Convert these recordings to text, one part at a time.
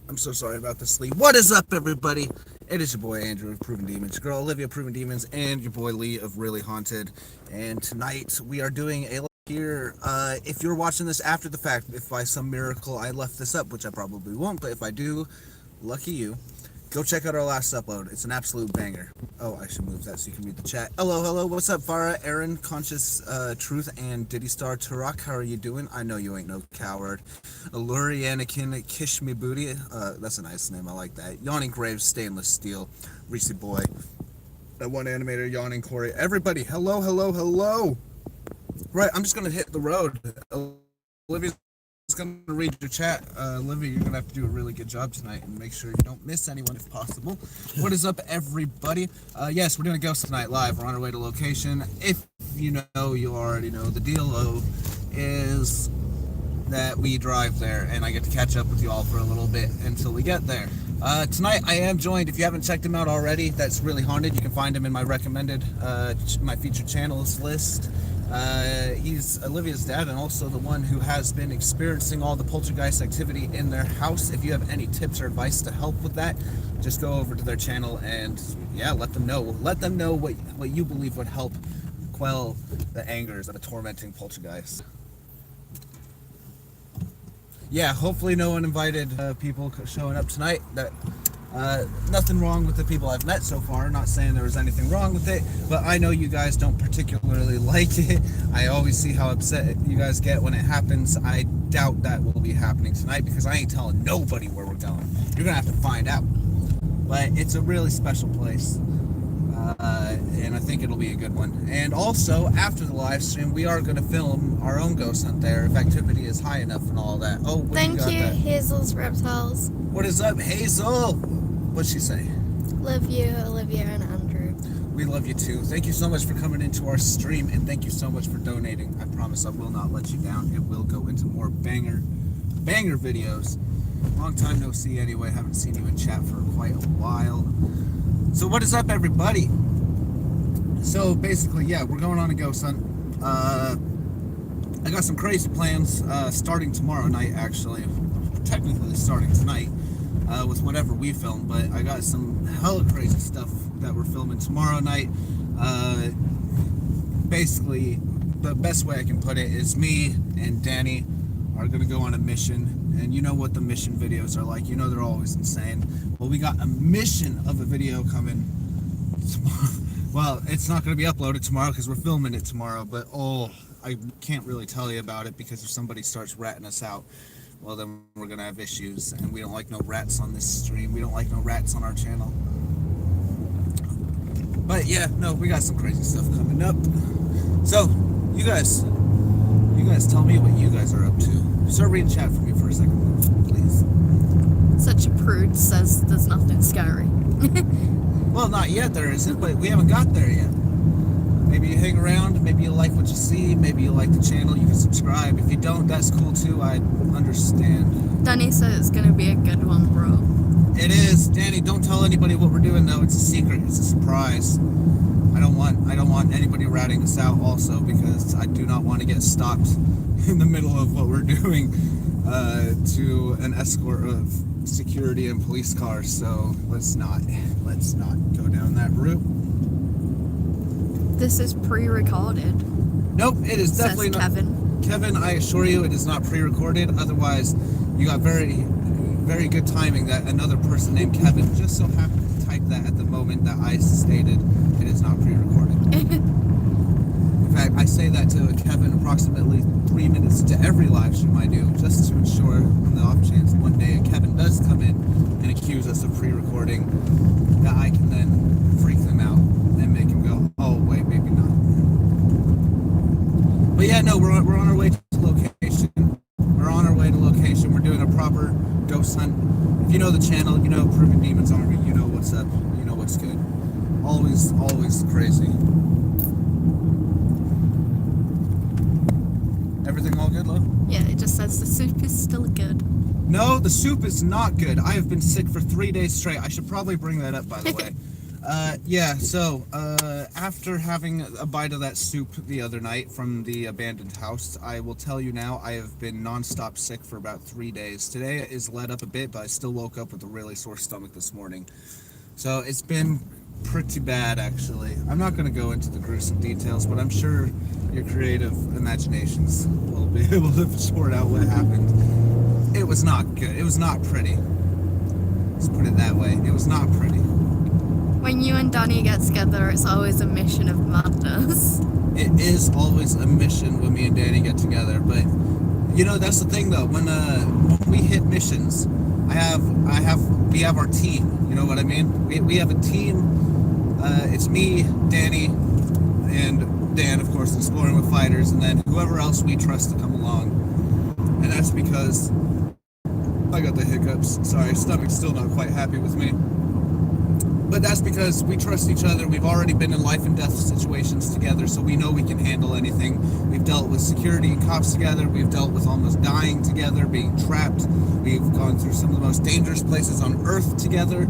I'm so sorry about the sleep. What is up, everybody? It is your boy Andrew of Proven Demons, your girl Olivia of Proven Demons, and your boy Lee of Really Haunted. And tonight we are doing a live here. If you're watching this after the fact, if by some miracle I left this up, which I probably won't, but if I do, lucky you. Go check out our last upload. It's an absolute banger. Oh, I should move that so you can read the chat. Hello. What's up, Farah, Aaron, Conscious Truth, and Diddy Star Turok? How are you doing? I know you ain't no coward. Alluri, Anakin, Kish Me Booty. That's a nice name. I like that. Yawning Graves, Stainless Steel, Reese Boy. That one animator, Yawning Corey. Everybody, hello. Right, I'm just going to hit the road. Olivia's going to read your chat. Olivia, you're going to have to do a really good job tonight and make sure you don't miss anyone if possible. What is up, everybody? Yes, we're doing a Ghost Tonight live. We're on our way to location. If you know, you already know the deal is that we drive there and I get to catch up with you all for a little bit until we get there. Tonight I am joined, if you haven't checked him out already, that's Really Haunted. You can find him in my recommended, my featured channels list. He's Olivia's dad and also the one who has been experiencing all the poltergeist activity in their house. If you have any tips or advice to help with that, just go over to their channel and yeah, let them know what you believe would help quell the angers of a tormenting poltergeist. Yeah, hopefully no uninvited people showing up tonight. That nothing wrong with the people I've met so far. Not saying there was anything wrong with it, but I know you guys don't particularly like it. I always see how upset you guys get when it happens. I doubt that will be happening tonight because I ain't telling nobody where we're going. You're gonna have to find out. But it's a really special place. And I think it'll be a good one. And also, after the live stream, we are going to film our own ghost hunt there if activity is high enough and all that. Oh, Thank you, Hazel's Reptiles. What is up, Hazel? What'd she say? Love you, Olivia and Andrew. We love you too. Thank you so much for coming into our stream, and thank you so much for donating. I promise I will not let you down. It will go into more banger videos. Long time no see anyway. Haven't seen you in chat for quite a while. So what is up, everybody? So basically, yeah, we're going on a ghost hunt. I got some crazy plans starting tomorrow night, actually. Technically starting tonight with whatever we film, but I got some hella crazy stuff that we're filming tomorrow night. Basically, the best way I can put it is me and Danny are going to go on a mission, and you know what the mission videos are like. You know they're always insane. Well, we got a mission of a video coming tomorrow. Well, it's not going to be uploaded tomorrow because we're filming it tomorrow, but oh, I can't really tell you about it because if somebody starts ratting us out, well, then we're going to have issues, and we don't like no rats on this stream. We don't like no rats on our channel. But yeah, no, we got some crazy stuff coming up. So, you guys tell me what you guys are up to. Start reading chat for me for a second, please. Such a prude says there's nothing scary. Well, not yet there isn't, but we haven't got there yet. Maybe you hang around, maybe you like what you see, maybe you like the channel, you can subscribe. If you don't, that's cool too, I understand. Danny said it's gonna be a good one, bro. It is. Danny, don't tell anybody what we're doing though, it's a secret, it's a surprise. I don't want anybody ratting us out also because I do not want to get stopped in the middle of what we're doing to an escort of security and police cars, so let's not go down that route. This is pre-recorded. Nope, it is definitely not. Kevin, I assure you it is not pre-recorded. Otherwise, you got very good timing that another person named Kevin just so happened to type that at the moment that I stated it is not pre-recorded. In fact, I say that to Kevin approximately 3 minutes into every live stream I do, just to ensure on the off chance one day Kevin does come in and accuse us of pre-recording, that I can then freak them out and make him go, oh wait, maybe not. But yeah, no, we're on our way to location. We're on our way to location. We're doing a proper ghost hunt. If you know the channel, you know Proven Demons Army, you know what's up, you know what's good. Always crazy. Everything all good, love? Yeah, it just says the soup is still good. No, the soup is not good. I have been sick for 3 days straight. I should probably bring that up, by the way. Yeah, so, after having a bite of that soup the other night from the abandoned house, I will tell you now, I have been nonstop sick for about 3 days. Today is let up a bit, but I still woke up with a really sore stomach this morning. So it's been pretty bad, actually. I'm not going to go into the gruesome details, but I'm sure your creative imaginations will be able to sort out what happened. It was not good. It was not pretty. Let's put it that way. It was not pretty. When you and Danny get together, it's always a mission of madness. It is always a mission when me and Danny get together, but you know that's the thing though. When we hit missions, we have our team. You know what I mean? We have a team. It's me, Danny, and Dan, of course, exploring with fighters, and then whoever else we trust to come along. And that's because I got the hiccups. Sorry, stomach's still not quite happy with me. But that's because we trust each other. We've already been in life and death situations together, so we know we can handle anything. We've dealt with security and cops together. We've dealt with almost dying together, being trapped. We've gone through some of the most dangerous places on Earth together.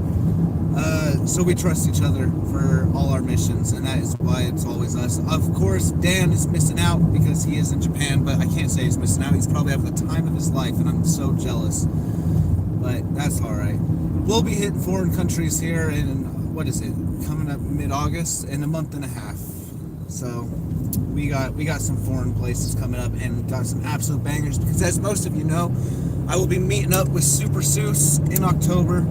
So we trust each other for all our missions, and that is why it's always us. Of course, Dan is missing out because he is in Japan, but I can't say he's missing out. He's probably having the time of his life, and I'm so jealous. But that's all right. We'll be hitting foreign countries here in, what is it, coming up mid-August, in a month and a half. So we got some foreign places coming up and got some absolute bangers, because as most of you know, I will be meeting up with Super Seuss in October.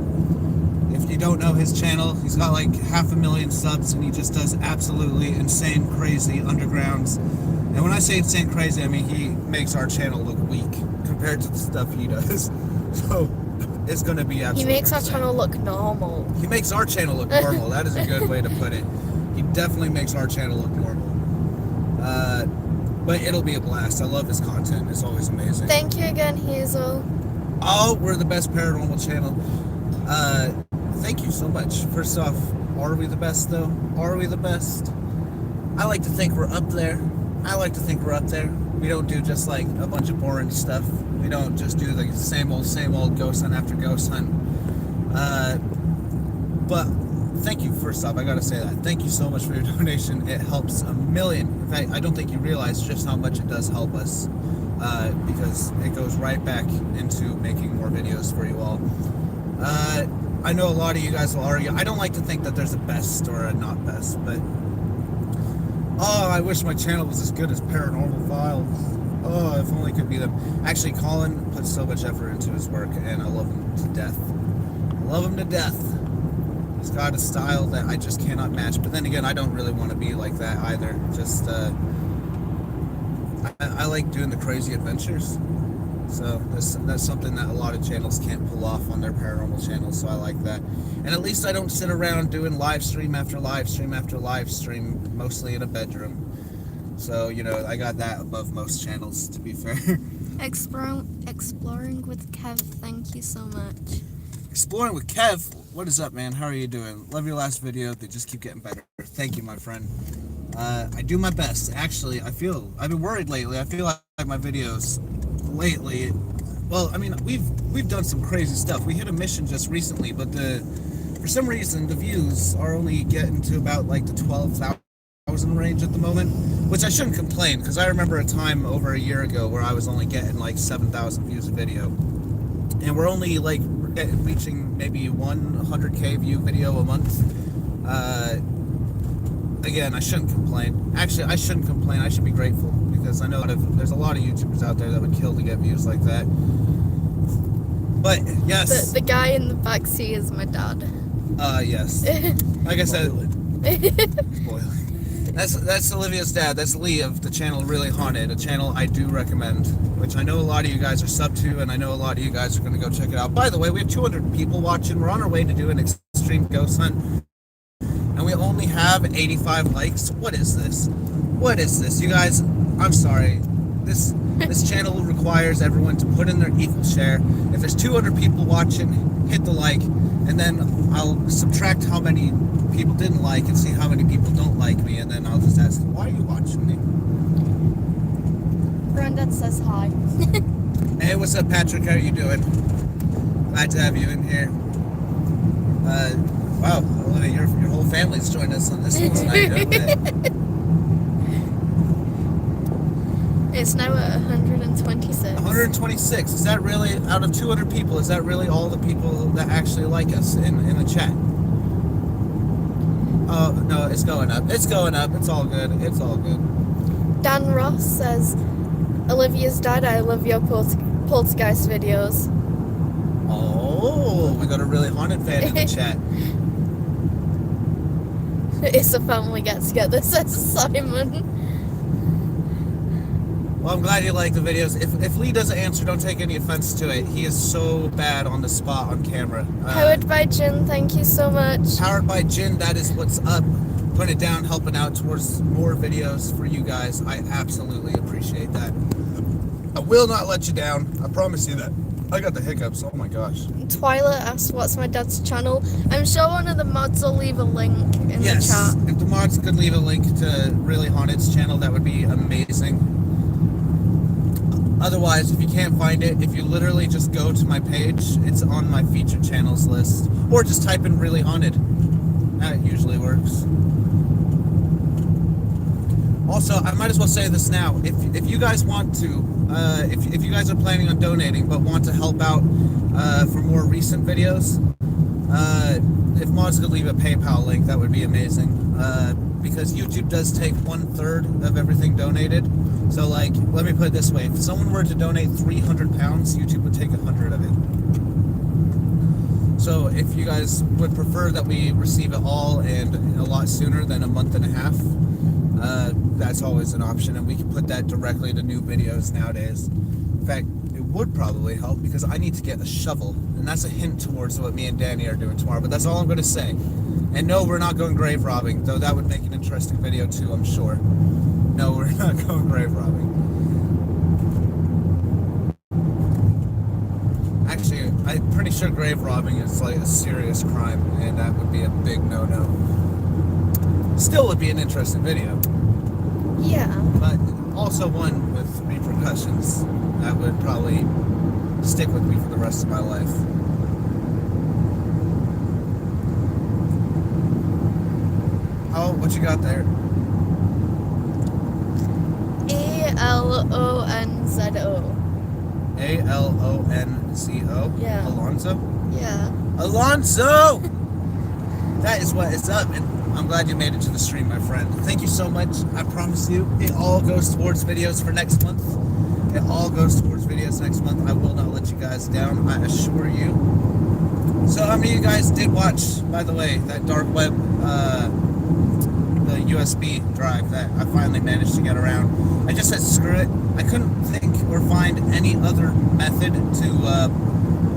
If you don't know his channel, he's got like 500,000 subs, and he just does absolutely insane, crazy undergrounds. And when I say insane crazy, I mean he makes our channel look weak compared to the stuff he does. So it's going to be absolutely He makes our insane. channel look normal. He makes our channel look normal. That is a good way to put it. He definitely makes our channel look normal. But it'll be a blast. I love his content. It's always amazing. Thank you again, Hazel. Oh, we're the best paranormal channel. Thank you so much. First off, are we the best though? Are we the best? I like to think we're up there. We don't do just like a bunch of boring stuff. We don't just do the same old ghost hunt after ghost hunt. But thank you, first off, I gotta say that. Thank you so much for your donation. It helps a million. In fact, I don't think you realize just how much it does help us, because it goes right back into making more videos for you all. I know a lot of you guys will argue. I don't like to think that there's a best or a not best, but oh, I wish my channel was as good as Paranormal Files. Oh, if only it could be them. Actually, Colin puts so much effort into his work, and I love him to death. He's got a style that I just cannot match. But then again, I don't really want to be like that either. Just, I like doing the crazy adventures. So that's something that a lot of channels can't pull off on their paranormal channels, so I like that. And at least I don't sit around doing live stream after live stream after live stream, mostly in a bedroom. So, you know, I got that above most channels, to be fair. Exploring with Kev, thank you so much. Exploring with Kev, what is up, man? How are you doing? Love your last video. They just keep getting better. Thank you, my friend. I do my best. Actually, I've been worried lately. I feel like my videos lately, well, I mean, we've done some crazy stuff. We hit a mission just recently, but for some reason the views are only getting to about like the 12,000 range at the moment, which I shouldn't complain, because I remember a time over a year ago where I was only getting like 7,000 views a video, and we're only like reaching maybe 100k view video a month. Again, I shouldn't complain. Actually, I shouldn't complain. I should be grateful, because I know there's a lot of YouTubers out there that would kill to get views like that. But yes, The guy in the back seat is my dad. Yes. Like I said, that's Olivia's dad. That's Lee of the channel Really Haunted, a channel I do recommend, which I know a lot of you guys are sub to, and I know a lot of you guys are going to go check it out. By the way, we have 200 people watching. We're on our way to do an extreme ghost hunt, and we only have 85 likes. What is this? You guys, I'm sorry. This channel requires everyone to put in their equal share. If there's 200 people watching, hit the like, and then I'll subtract how many people didn't like and see how many people don't like me, and then I'll just ask, why are you watching me? Granddad says hi. Hey, what's up, Patrick? How are you doing? Glad to have you in here. Wow, Olivia, your whole family's joined us on this one tonight, haven't they? It's now at 126. 126. Is that really, out of 200 people, is that really all the people that actually like us in the chat? Oh, no, it's going up. It's going up. It's all good. It's all good. Dan Ross says, Olivia's dad, I love your poltergeist videos. Oh, we got a really haunted fan in the chat. It's a family get-together, says Simon. Well, I'm glad you like the videos. If Lee doesn't answer, don't take any offense to it. He is so bad on the spot on camera. Powered by Jin, thank you so much. Powered by Jin, that is what's up. Put it down, helping out towards more videos for you guys. I absolutely appreciate that. I will not let you down. I promise you that. I got the hiccups. Oh my gosh. Twyla asked what's my dad's channel. I'm sure one of the mods will leave a link in the chat. If the mods could leave a link to Really Haunted's channel, that would be amazing. Otherwise, if you can't find it, if you literally just go to my page, it's on my featured channels list. Or just type in Really Haunted. That usually works. Also, I might as well say this now. If you guys want to, if you guys are planning on donating but want to help out for more recent videos, if mods could leave a PayPal link, that would be amazing. Because YouTube does take 1/3 of everything donated. So, like, let me put it this way: if someone were to donate 300 pounds, YouTube would take 100 of it. So, if you guys would prefer that we receive it all and a lot sooner than a month and a half, that's always an option, and we can put that directly to new videos nowadays. In fact, it would probably help because I need to get a shovel, and that's a hint towards what me and Danny are doing tomorrow, but that's all I'm going to say. And no, we're not going grave robbing, though that would make an interesting video too, I'm sure. No, we're not going grave robbing. Actually, I'm pretty sure grave robbing is like a serious crime, and that would be a big no-no. Still would be an interesting video. Yeah. But also one with repercussions that would probably stick with me for the rest of my life. Oh, what you got there? ALONZO. ALONZO? Yeah. Alonzo? Yeah. Alonzo! That is what is up, and I'm glad you made it to the stream, my friend. Thank you so much. I promise you, it all goes towards videos for next month. It all goes towards videos next month. I will not let you guys down, I assure you. So how many of you guys did watch, by the way, that dark web, the USB drive that I finally managed to get around? I just said screw it. I couldn't think or find any other method to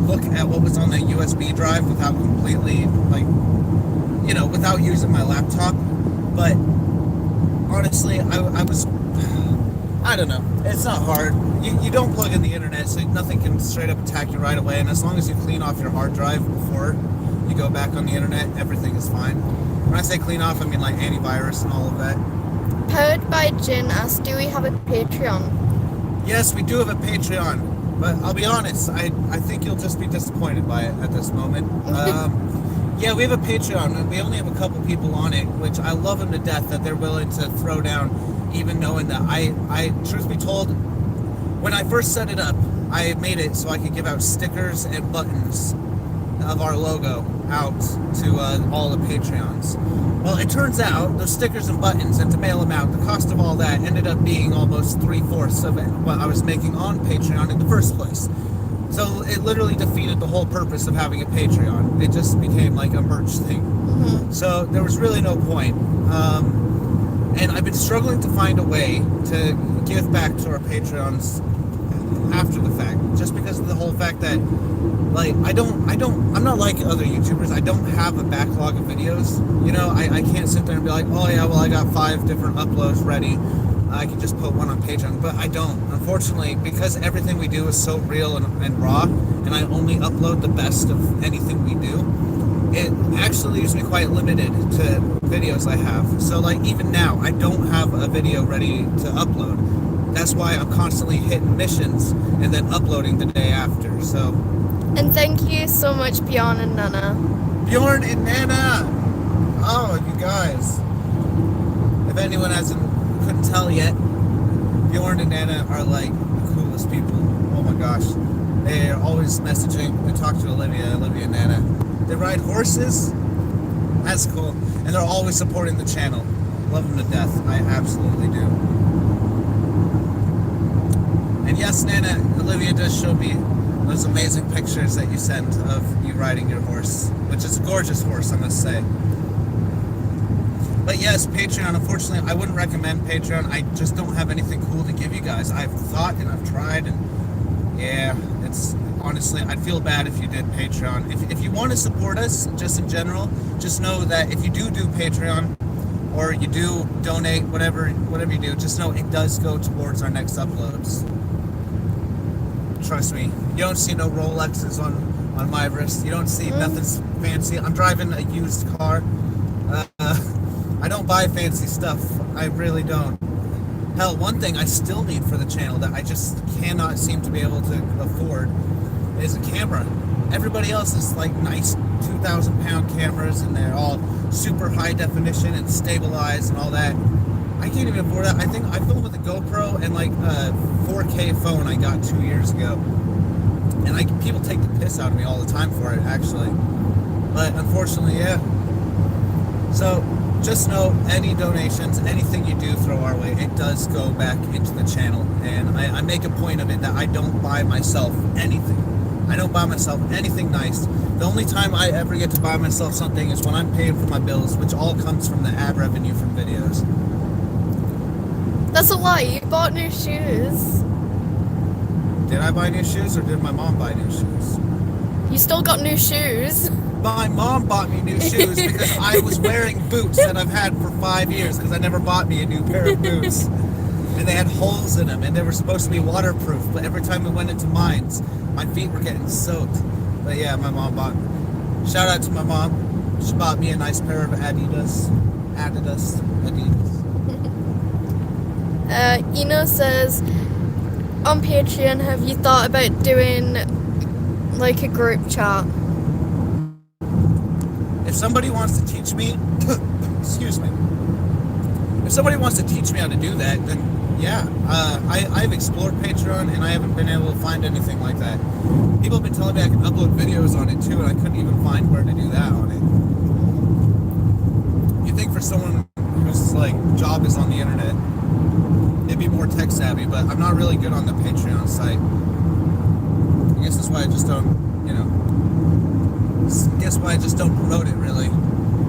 look at what was on the USB drive without completely, like, you know, without using my laptop. But honestly, I don't know. It's not hard. You don't plug in the internet, so nothing can straight up attack you right away. And as long as you clean off your hard drive before you go back on the internet, everything is fine. When I say clean off, I mean like antivirus and all of that. Powered by Jin asked, do we have a Patreon? Yes, we do have a Patreon. But I'll be honest, I think you'll just be disappointed by it at this moment. Yeah, we have a Patreon. We only have a couple people on it, which I love them to death that they're willing to throw down, even knowing that I truth be told, when I first set it up, I made it so I could give out stickers and buttons of our logo out to all the Patreons. Well, it turns out those stickers and buttons, and to mail them out, the cost of all that ended up being almost 3/4 of what I was making on Patreon in the first place. So it literally defeated the whole purpose of having a Patreon. It just became like a merch thing. Mm-hmm. So there was really no point. And I've been struggling to find a way to give back to our Patreons after the fact, just because of the whole fact that, like, I'm not like other YouTubers. I don't have a backlog of videos. You know, I can't sit there and be like, oh yeah, well I got 5 different uploads ready. I can just put one on Patreon, but I don't, unfortunately, because everything we do is so real and raw, and I only upload the best of anything we do. It actually leaves me quite limited to videos I have. So, like, even now, I don't have a video ready to upload. That's why I'm constantly hitting missions and then uploading the day after. So And thank you so much, Bjorn and Nana. Bjorn and Nana! Oh, you guys. If anyone couldn't tell yet, Bjorn and Nana are like the coolest people. Oh my gosh. They are always messaging. They talk to Olivia and Nana. They ride horses. That's cool. And they're always supporting the channel. Love them to death. I absolutely do. And yes, Nana, Olivia does show me those amazing pictures that you send of you riding your horse, which is a gorgeous horse, I must say. But yes, Patreon, unfortunately, I wouldn't recommend Patreon. I just don't have anything cool to give you guys. I've thought and I've tried, and yeah, it's honestly, I'd feel bad if you did Patreon. If you want to support us, just in general, just know that if you do Patreon, or you do donate, whatever you do, just know it does go towards our next uploads. Trust me, you don't see no Rolexes on my wrist. You don't see nothing fancy. I'm driving a used car. I don't buy fancy stuff. I really don't. Hell, one thing I still need for the channel that I just cannot seem to be able to afford is a camera. Everybody else is like nice 2,000-pound cameras, and they're all super high definition and stabilized and all that. I can't even afford that. I think I filmed with a GoPro and like a 4K phone I got 2 years ago. And people take the piss out of me all the time for it, actually. But unfortunately, yeah. So just know any donations, anything you do throw our way, it does go back into the channel. And I make a point of it that I don't buy myself anything. I don't buy myself anything nice. The only time I ever get to buy myself something is when I'm paying for my bills, which all comes from the ad revenue from videos. That's a lie. You bought new shoes. Did I buy new shoes, or did my mom buy new shoes? You still got new shoes. My mom bought me new shoes because I was wearing boots that I've had for 5 years because I never bought me a new pair of boots. And they had holes in them, and they were supposed to be waterproof, but every time we went into mines, my feet were getting soaked. But yeah, my mom bought me. Shout out to my mom. She bought me a nice pair of Adidas. Eno says, on Patreon, have you thought about doing like a group chat? If somebody wants to teach me, excuse me. If somebody wants to teach me how to do that, then yeah. I've explored Patreon and I haven't been able to find anything like that. People have been telling me I can upload videos on it too, and I couldn't even find where to do that on it. You think for someone whose like job is on the internet, it'd be more tech savvy, but I'm not really good on the Patreon site. I guess that's why I just don't, guess why I just don't promote it, really.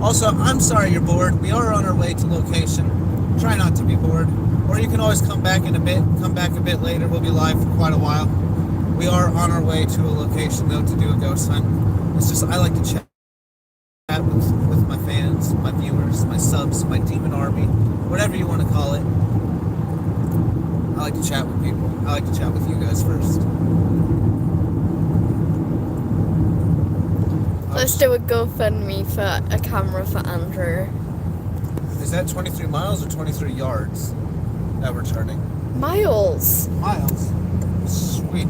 Also, I'm sorry you're bored. We are on our way to location. Try not to be bored. Or you can always come back a bit later. We'll be live for quite a while. We are on our way to a location, though, to do a ghost hunt. It's just, I like to chat with my fans, my viewers, my subs, my demon army, whatever you want to call it. I like to chat with people. I like to chat with you guys first. Let's do a GoFundMe for a camera for Andrew. Is that 23 miles or 23 yards that we're turning? Miles. Miles. Sweet.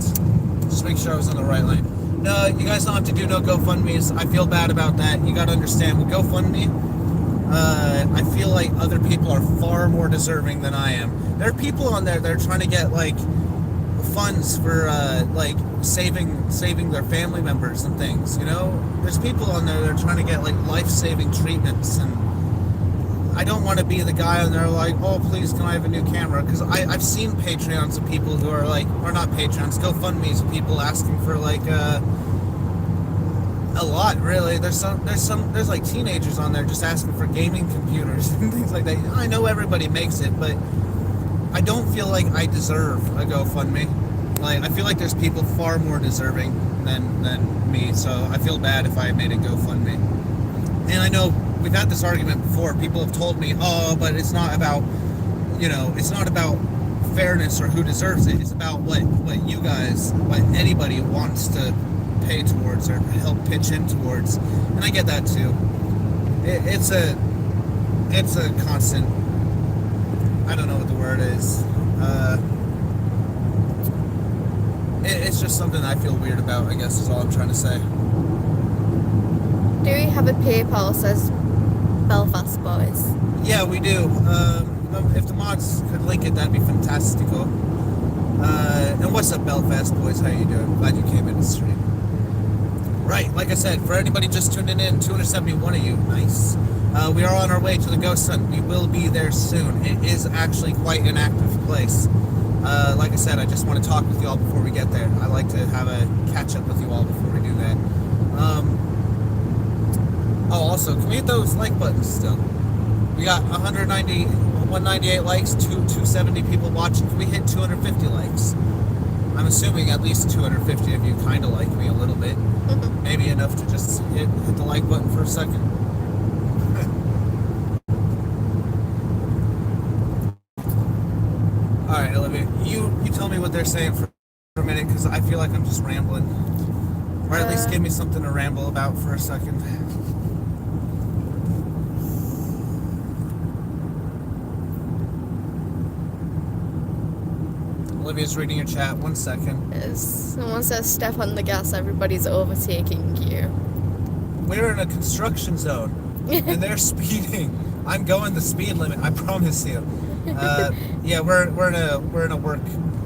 Just make sure I was on the right lane. No, you guys don't have to do no GoFundMes. I feel bad about that. You got to understand, with GoFundMe, I feel like other people are far more deserving than I am. There are people on there that are trying to get like funds for like saving their family members and things. There's people on there that are trying to get like life-saving treatments, and I don't want to be the guy on there like, oh please can I have a new camera, because I've seen Patreons of people who are like, or not Patreons, GoFundMes of people asking for like a lot, really. There's like teenagers on there just asking for gaming computers and things like that. I know everybody makes it, but I don't feel like I deserve a GoFundMe. Like, I feel like there's people far more deserving than me, so I feel bad if I made a GoFundMe. And I know we've had this argument before. People have told me, oh, but it's not about, it's not about fairness or who deserves it. It's about what you guys, what anybody wants to pay towards or help pitch in towards. And I get that too. It's a constant, I don't know what the word is. It's just something I feel weird about, I guess, is all I'm trying to say. Do we have a PayPal, says Belfast Boys? Yeah, we do. If the mods could link it, that'd be fantastical. And what's up, Belfast Boys? How you doing? Glad you came in the stream. Right, like I said, for anybody just tuning in, 271 of you, nice. We are on our way to the Ghost Hunt. We will be there soon. It is actually quite an active place. Like I said, I just want to talk with you all before we get there. I like to have a catch up with you all before we do that. Also, can we hit those like buttons still? We got 198 likes, 270 people watching. Can we hit 250 likes? I'm assuming at least 250 of you kind of like me a little bit. Maybe enough to just hit the like button for a second. Alright, Olivia, you tell me what they're saying for a minute, because I feel like I'm just rambling. Or at least give me something to ramble about for a second. Olivia's reading your chat. 1 second. Someone says step on the gas, everybody's overtaking you. We're in a construction zone, and they're speeding. I'm going the speed limit, I promise you. Yeah, we're in a work,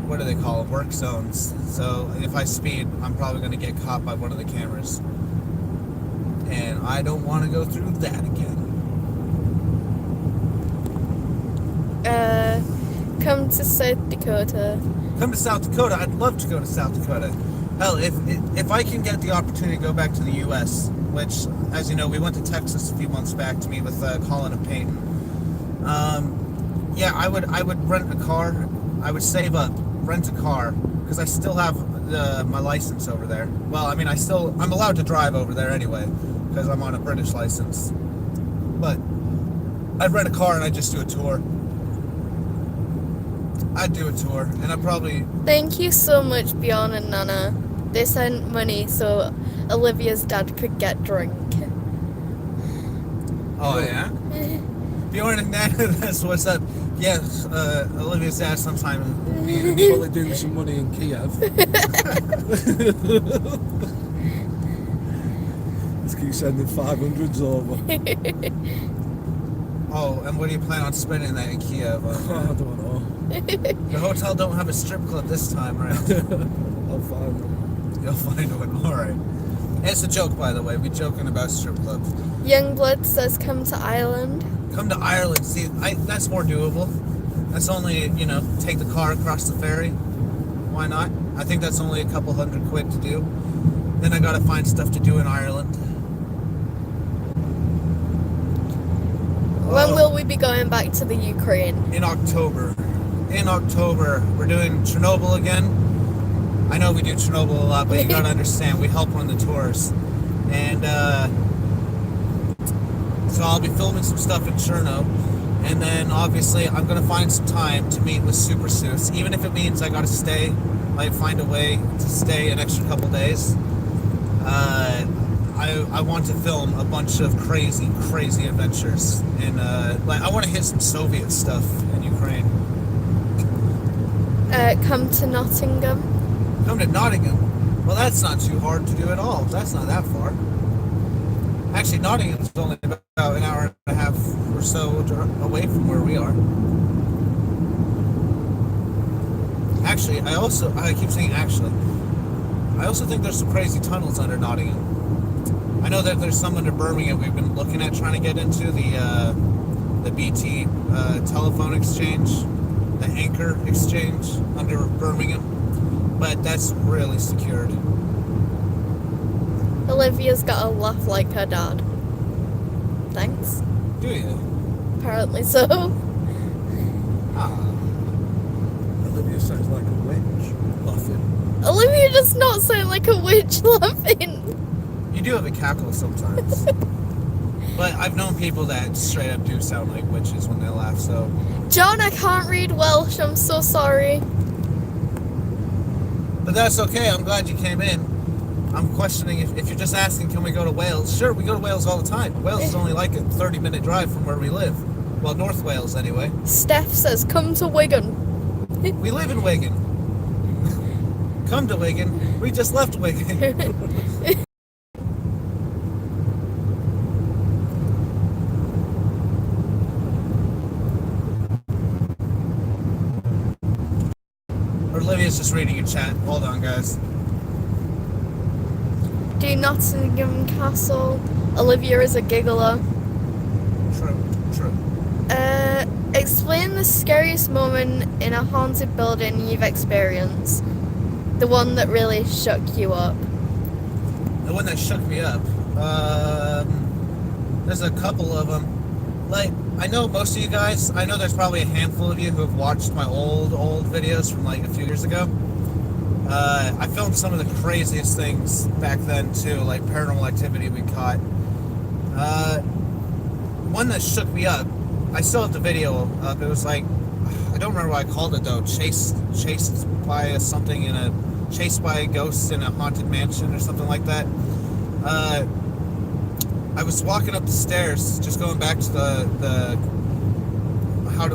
what do they call it? Work zones. So if I speed, I'm probably going to get caught by one of the cameras. And I don't want to go through that again. Come to South Dakota. Come to South Dakota. I'd love to go to South Dakota. Hell, if I can get the opportunity to go back to the U.S., which, as you know, we went to Texas a few months back to meet with Colin and Peyton. Yeah, I would rent a car. I would save up, rent a car, because I still have my license over there. Well, I mean, I'm allowed to drive over there anyway, because I'm on a British license. But I'd rent a car and I'd just do a tour. I'd do a tour, and I'd probably... Thank you so much, Bjorn and Nana. They sent money so Olivia's dad could get drunk. Oh, yeah? Bjorn and Nana, that's what's up. Yes, Olivia's dad sometimes... Probably do with some money in Kiev. Let's keep sending 500s over. Oh, and what do you plan on spending that in Kiev? I don't know. The hotel don't have a strip club this time, right? I'll find one. You'll find one. All right. It's a joke, by the way. We're joking about strip clubs. Youngblood says come to Ireland. Come to Ireland. See, that's more doable. That's only, take the car across the ferry. Why not? I think that's only a couple £100 to do. Then I gotta find stuff to do in Ireland. When will we be going back to the Ukraine? In October. In October, we're doing Chernobyl again. I know we do Chernobyl a lot, but you gotta understand, we help run the tours. And so I'll be filming some stuff in Cherno. And then obviously I'm gonna find some time to meet with Super Suits, even if it means I gotta stay, find a way to stay an extra couple days. I want to film a bunch of crazy adventures. And I want to hit some Soviet stuff in Ukraine. Come to Nottingham. Come to Nottingham? Well, that's not too hard to do at all. That's not that far. Actually, Nottingham's only about an hour and a half or so away from where we are. Actually, I keep saying actually. I also think there's some crazy tunnels under Nottingham. I know that there's some under Birmingham we've been looking at trying to get into, the BT telephone exchange, the Anchor exchange under Birmingham, but that's really secured. Olivia's got a laugh like her dad. Thanks. Do you? Apparently so. Ah. Olivia sounds like a witch laughing. Olivia does not sound like a witch laughing. You do have a cackle sometimes. But I've known people that straight up do sound like witches when they laugh, so... John, I can't read Welsh, I'm so sorry. But that's okay, I'm glad you came in. I'm questioning if you're just asking, can we go to Wales? Sure, we go to Wales all the time. Wales is only like a 30-minute drive from where we live. Well, North Wales, anyway. Steph says, come to Wigan. We live in Wigan. come to Wigan. We just left Wigan. Olivia's just reading your chat. Hold on, guys. Do Nottingham Castle. Olivia is a giggler. True. Explain the scariest moment in a haunted building you've experienced. The one that really shook you up. The one that shook me up. There's a couple of them. Like, I know most of you guys, I know there's probably a handful of you who have watched my old videos from like a few years ago. I filmed some of the craziest things back then too, like paranormal activity we caught. One that shook me up, I still have the video up. It was like, I don't remember what I called it though. Chased by something chased by a ghost in a haunted mansion or something like that. I was walking up the stairs, just going back to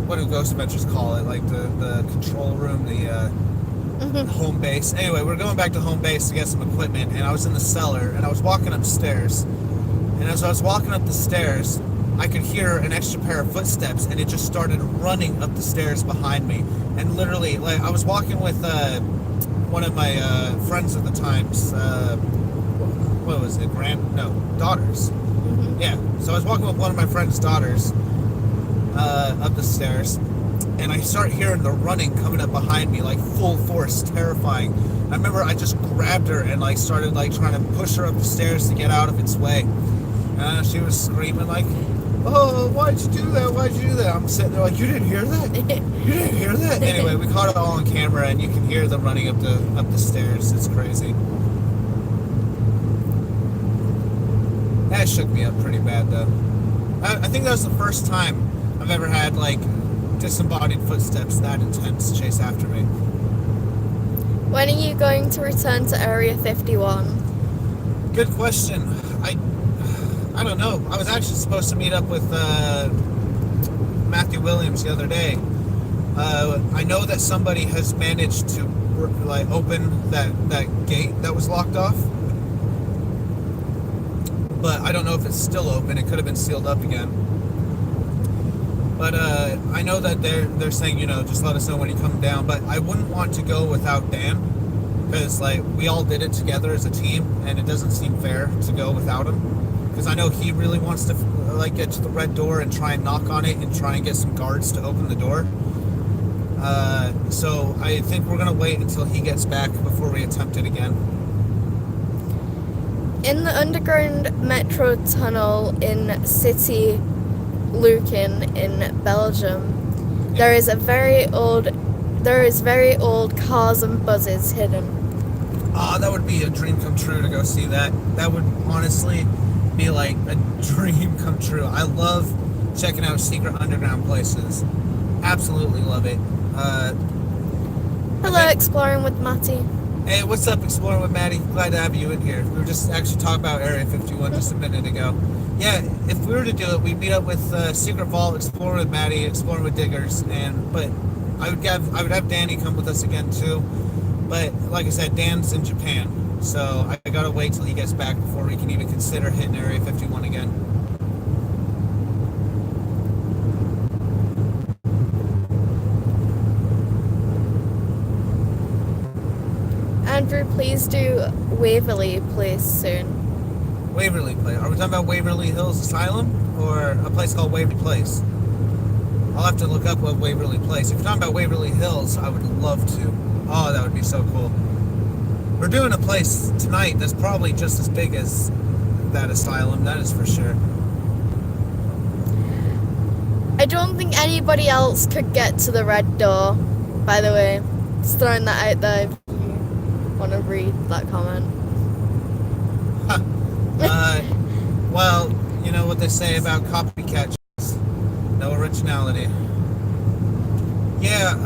what do Ghost Adventures call it? Like the control room, the home base. Anyway, we're going back to home base to get some equipment, and I was in the cellar, and I was walking upstairs. And as I was walking up the stairs, I could hear an extra pair of footsteps, and it just started running up the stairs behind me. And literally, like, I was walking with one of my friends at the times. What was it? Daughters. Yeah. So I was walking with one of my friend's daughters up the stairs, and I start hearing the running coming up behind me, like full force, terrifying. I remember I just grabbed her and like started like trying to push her up the stairs to get out of its way. She was screaming like, "Oh, why'd you do that? Why'd you do that?" I'm sitting there like, "You didn't hear that? You didn't hear that?" Anyway, we caught it all on camera, and you can hear them running up the stairs. It's crazy. That shook me up pretty bad though. I think that was the first time I've ever had like disembodied footsteps that intense chase after me. When are you going to return to Area 51? Good question. I don't know. I was actually supposed to meet up with Matthew Williams the other day. I know that somebody has managed to like open that gate that was locked off, but I don't know if it's still open. It could have been sealed up again. But I know that they're saying, just let us know when you come down. But I wouldn't want to go without Dan, because like we all did it together as a team, and it doesn't seem fair to go without him. Because I know he really wants to like get to the red door and try and knock on it and try and get some guards to open the door. So I think we're gonna wait until he gets back before we attempt it again. In the underground metro tunnel in City Lucan in Belgium, there is very old cars and buses hidden. That would be a dream come true to go see that. That would honestly be like a dream come true. I love checking out secret underground places. Absolutely love it. Hello, Exploring with Matty. Hey, what's up, Exploring with Maddie? Glad to have you in here. We were just actually talking about Area 51 just a minute ago. Yeah, if we were to do it, we'd meet up with Secret Vault, Exploring with Maddie, Exploring with Diggers, but I would have Danny come with us again too. But like I said, Dan's in Japan, so I gotta wait till he gets back before we can even consider hitting Area 51 again. Andrew, please do Waverly Place soon. Waverly Place. Are we talking about Waverly Hills Asylum or a place called Waverly Place? I'll have to look up what Waverly Place. If you're talking about Waverly Hills, I would love to. Oh, that would be so cool. We're doing a place tonight that's probably just as big as that asylum, that is for sure. I don't think anybody else could get to the red door, by the way. Just throwing that out there if you want to read that comment. Well, you know what they say about copycat shows. No originality. Yeah,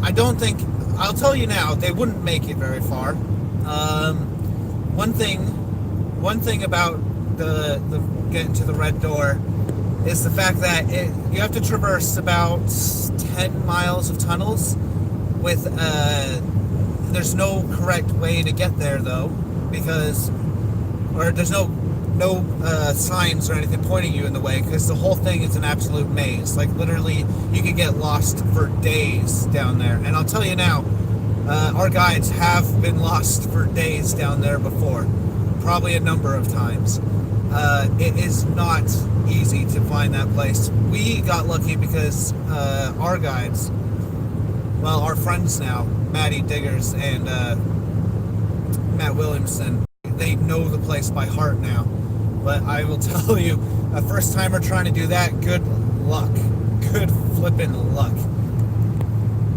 I don't think... I'll tell you now, they wouldn't make it very far. One thing about the getting to the red door is the fact that you have to traverse about 10 miles of tunnels with there's no correct way to get there though, or there's no signs or anything pointing you in the way, because the whole thing is an absolute maze. Like literally, you could get lost for days down there. And I'll tell you now, our guides have been lost for days down there before, probably a number of times. It is not easy to find that place. We got lucky because our guides, well, our friends now, Maddie Diggers and Matt Williamson, they know the place by heart now. But I will tell you, a first timer trying to do that, good luck. Good flippin' luck.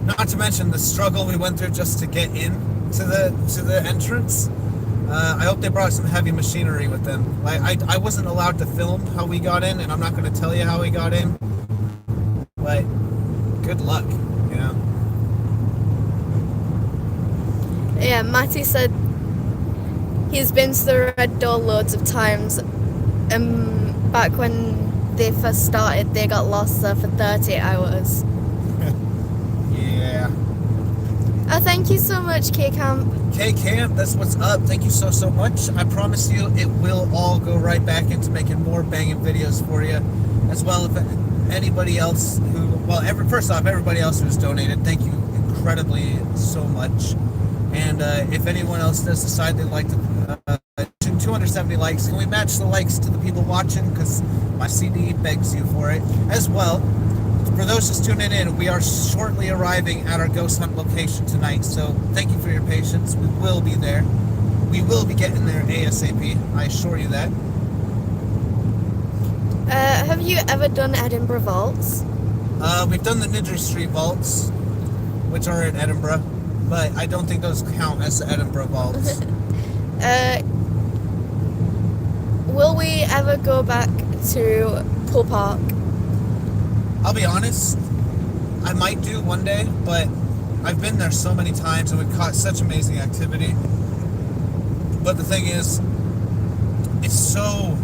Not to mention the struggle we went through just to get in to the entrance. I hope they brought some heavy machinery with them. Like I wasn't allowed to film how we got in, and I'm not going to tell you how we got in. But good luck, you know. Yeah, Matty said he's been to the Red Door loads of times. Back when they first started, they got lost there for 30 hours. Yeah. Oh, thank you so much, K-Camp. K-Camp, that's what's up. Thank you so much. I promise you it will all go right back into making more banging videos for you. As well, if anybody else who, well, first off, everybody else who's donated, thank you incredibly so much. And if anyone else does decide they'd like to 270 likes, can we match the likes to the people watching? Because my CD begs you for it. As well, for those just tuning in, we are shortly arriving at our ghost hunt location tonight, so thank you for your patience. We will be there. We will be getting there ASAP, I assure you that. Have you ever done Edinburgh Vaults? We've done the Niddry Street Vaults, which are in Edinburgh, but I don't think those count as the Edinburgh Vaults. Will we ever go back to Pool Park? I'll be honest, I might do one day, but I've been there so many times and we've caught such amazing activity. But the thing is, it's so...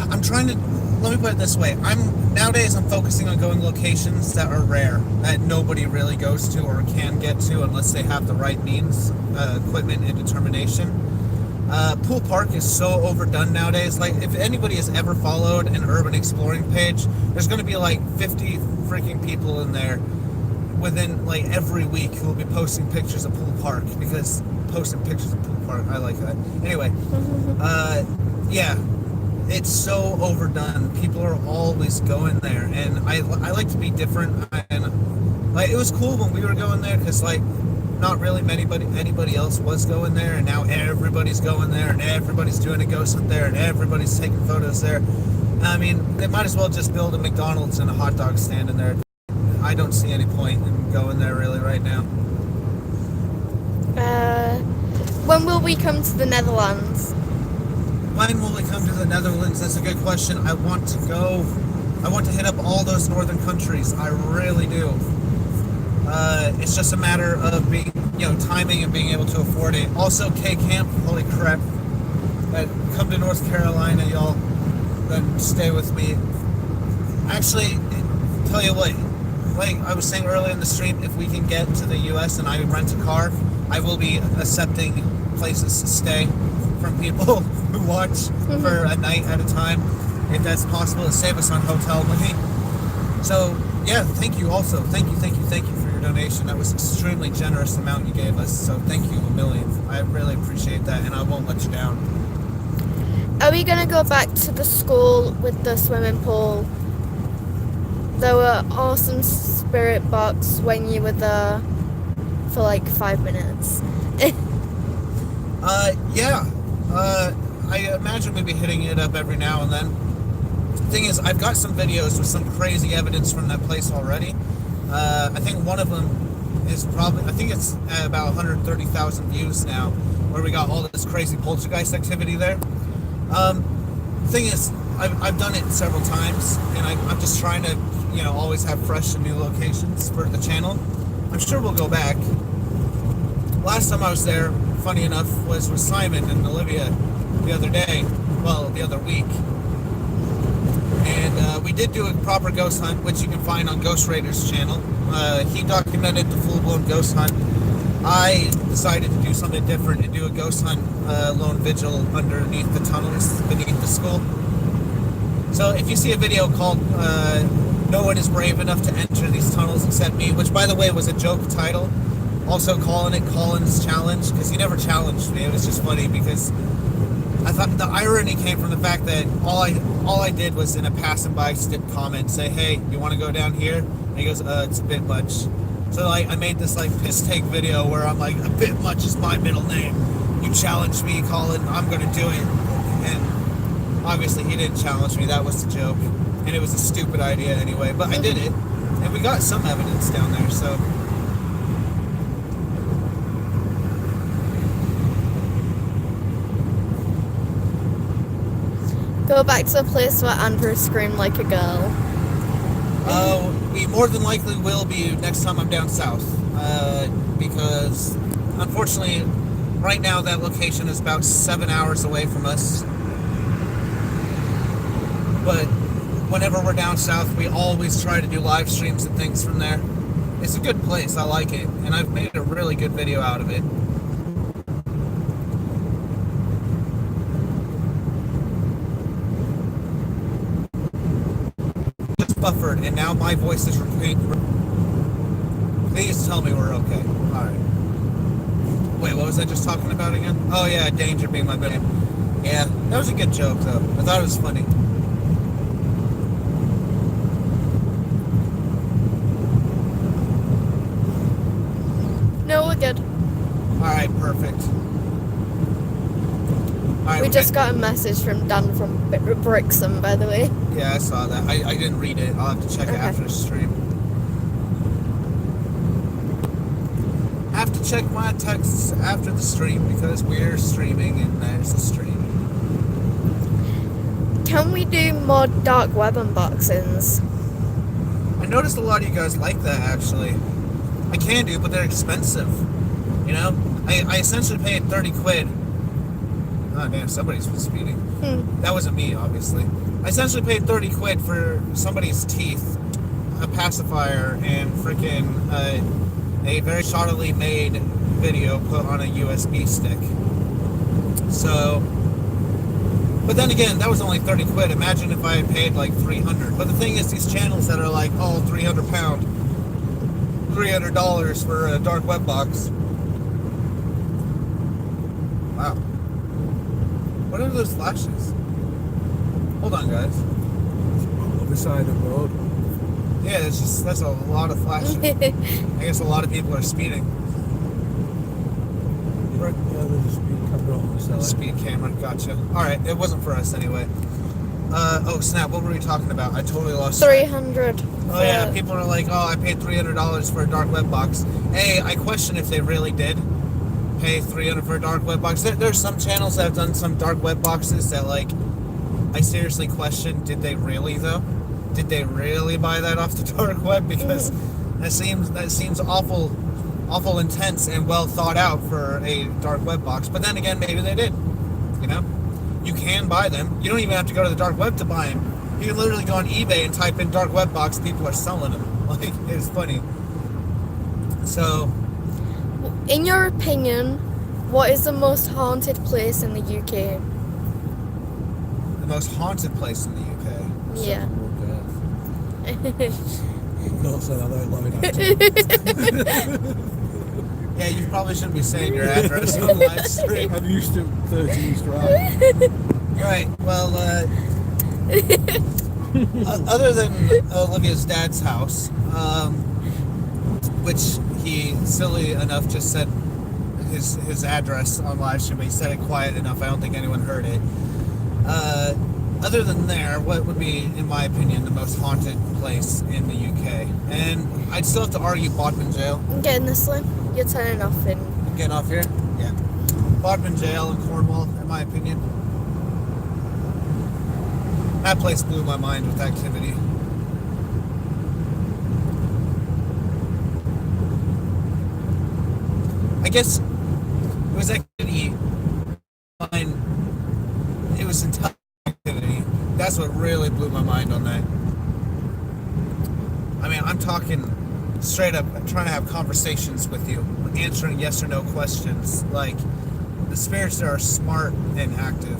let me put it this way. Nowadays I'm focusing on going locations that are rare, that nobody really goes to or can get to unless they have the right means, equipment, and determination. Pool Park is so overdone nowadays. Like, if anybody has ever followed an urban exploring page, there's going to be like 50 freaking people in there within like every week who will be posting pictures of Pool Park, because posting pictures of Pool Park, I like that. Anyway, yeah, it's so overdone. People are always going there, and I like to be different. And like, it was cool when we were going there because like not really anybody else was going there, and now everybody's going there, and everybody's doing a ghost hunt there, and everybody's taking photos there. I mean, they might as well just build a McDonald's and a hot dog stand in there. I don't see any point in going there really right now. When will we come to the Netherlands? When will we come to the Netherlands? That's a good question. I want to go. I want to hit up all those northern countries. I really do. It's just a matter of being, timing and being able to afford it. Also, K-Camp, holy crap. Come to North Carolina, y'all. Then stay with me. Actually, tell you what, like I was saying earlier in the stream, if we can get to the U.S. and I rent a car, I will be accepting places to stay from people who watch for a night at a time, if that's possible, to save us on hotel money. So, yeah, thank you also. Thank you for your donation. That was extremely generous amount you gave us, so thank you a million. I really appreciate that, and I won't let you down. Are we gonna go back to the school with the swimming pool? There were awesome spirit box when you were there for like 5 minutes. Yeah. I imagine we'd be hitting it up every now and then. Thing is, I've got some videos with some crazy evidence from that place already. I think one of them is probably, I think it's about 130,000 views now, where we got all this crazy poltergeist activity there. Thing is, I've done it several times, and I'm just trying to, always have fresh and new locations for the channel. I'm sure we'll go back. Last time I was there, funny enough, was with Simon and Olivia the other day, well, the other week. And we did do a proper ghost hunt, which you can find on Ghost Raider's channel. He documented the full-blown ghost hunt. I decided to do something different and do a ghost hunt lone vigil underneath the tunnels beneath the school. So if you see a video called No One Is Brave Enough to Enter These Tunnels Except Me, which by the way was a joke title, also calling it Colin's Challenge, because he never challenged me. It was just funny because I thought the irony came from the fact that all I did was in a passing by snip comment say, hey, you want to go down here? And he goes, it's a bit much. So like I made this like piss take video where I'm like, a bit much is my middle name. You challenged me, Colin, I'm gonna do it. And obviously he didn't challenge me, that was the joke. And it was a stupid idea anyway, but I did it. And we got some evidence down there, so. Go back to the place where Andrew screamed like a girl. We more than likely will be next time I'm down south. Because unfortunately, right now that location is about 7 hours away from us. But whenever we're down south, we always try to do live streams and things from there. It's a good place, I like it. And I've made a really good video out of it. Buffered, and now my voice is repeating. Please tell me we're okay. Alright. Wait, what was I just talking about again? Oh yeah, danger being my middle name. Yeah, that was a good joke though. I thought it was funny. No, we're good. Alright, perfect. Alright, We just got a message from Dan from Brixham, by the way. Yeah, I saw that. I didn't read it. I'll have to check it after the stream. Have to check my texts after the stream because we're streaming and there's a stream. Can we do more dark web unboxings? I noticed a lot of you guys like that actually. I can do, but they're expensive. You know? I essentially paid 30 quid. Oh damn, somebody's been speeding. That wasn't me, obviously. I essentially paid 30 quid for somebody's teeth, a pacifier, and freaking a very shoddily made video put on a USB stick. So, but then again, that was only 30 quid. Imagine if I had paid like 300. But the thing is, these channels that are like, oh, £300, $300 for a dark web box. Wow. What are those flashes? Hold on, guys. Other side of the road. Yeah, that's a lot of flashing. I guess a lot of people are speeding. Right, yeah, there's a speed camera on the side. Speed camera, gotcha. Alright, it wasn't for us anyway. Oh snap, what were we talking about? I totally lost track. 300. Oh yeah, people are like, oh, I paid $300 for a dark web box. Hey, I question if they really did pay $300 for a dark web box. There's some channels that have done some dark web boxes that like, I seriously question, did they really though? Did they really buy that off the dark web? Because that seems awful intense and well thought out for a dark web box. But then again, maybe they did. You know, you can buy them. You don't even have to go to the dark web to buy them. You can literally go on eBay and type in dark web box. People are selling them. Like, it's funny. So, In your opinion, what is the most haunted place in the UK? the most haunted place in the UK. Yeah. Don't say that out loud. Yeah, you probably shouldn't be saying your address on live stream. I'm used to 13 Drive. Right. Well, other than Olivia's dad's house, which he silly enough just said his address on live stream, but he said it quiet enough. I don't think anyone heard it. Other than there, what would be, in my opinion, the most haunted place in the UK? And I'd still have to argue Bodmin Jail. I'm getting this one. You're turning off in. Getting off here? Yeah. Bodmin Jail in Cornwall, in my opinion. That place blew my mind with activity. I guess it was activity. It was intelligent activity. That's what really blew my mind on that. I mean, I'm talking straight up trying to have conversations with you, answering yes or no questions. Like, the spirits there are smart and active.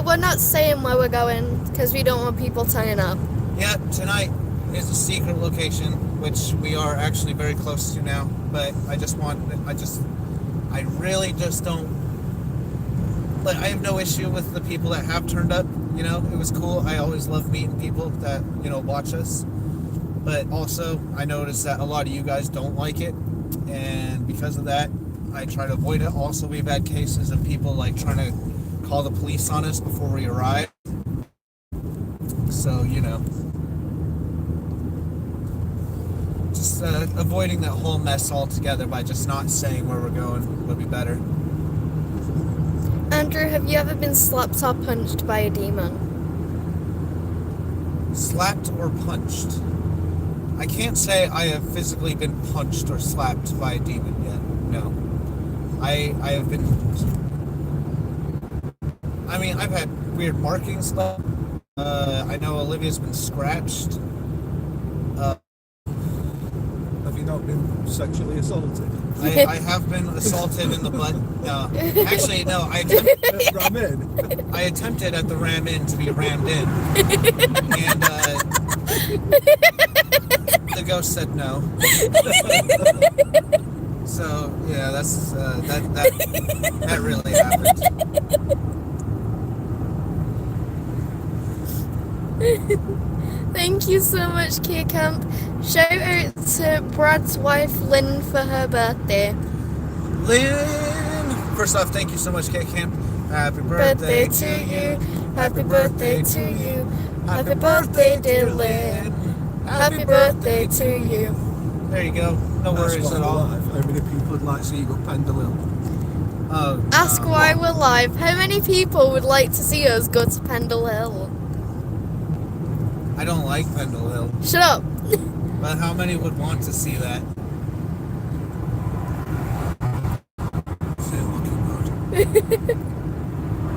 We're not saying where we're going because we don't want people turning up. Yeah, tonight is a secret location, which we are actually very close to now. But I really just don't. Like, I have no issue with the people that have turned up. You know, it was cool. I always love meeting people that, you know, watch us. But also, I noticed that a lot of you guys don't like it. And because of that, I try to avoid it. Also, we've had cases of people, like, trying to call the police on us before we arrive. So, you know. Just avoiding that whole mess altogether by just not saying where we're going would be better. Andrew, have you ever been slapped or punched by a demon? Slapped or punched? I can't say I have physically been punched or slapped by a demon yet. No. I have been... I mean, I've had weird markings. I know Olivia's been scratched. Have you not been sexually assaulted? I have been assaulted in the butt. Actually, no. Ram in. I attempted at the ram in to be rammed in, and the ghost said no. So yeah, that's that really happened. Thank you so much, Kia Camp. Shout out to Brad's wife, Lynn, for her birthday. Lynn! First off, thank you so much, K Camp. Happy birthday to you. Happy birthday to you. Happy birthday, dear Lynn. Happy birthday to you. There you go. No worries at all. How many people would like to see you go Pendle Hill? Oh, Ask why we're live. How many people would like to see us go to Pendle Hill? I don't like Pendle Hill. Shut up. But how many would want to see that?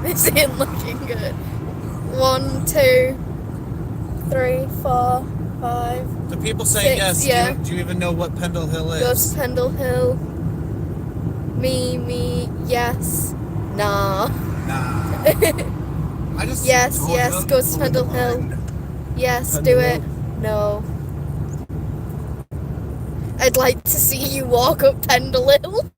This ain't looking good. 1, 2, 3, 4, 5. The people saying 6, yes. yeah. Do you even know what Pendle Hill Go is? to Pendle Hill. Me, yes. Nah. Nah. I just Yes, told yes, you. go to Pendle Hill. Yes, Pendle do Hill. it. No. I'd like to see you walk up Pendle Hill,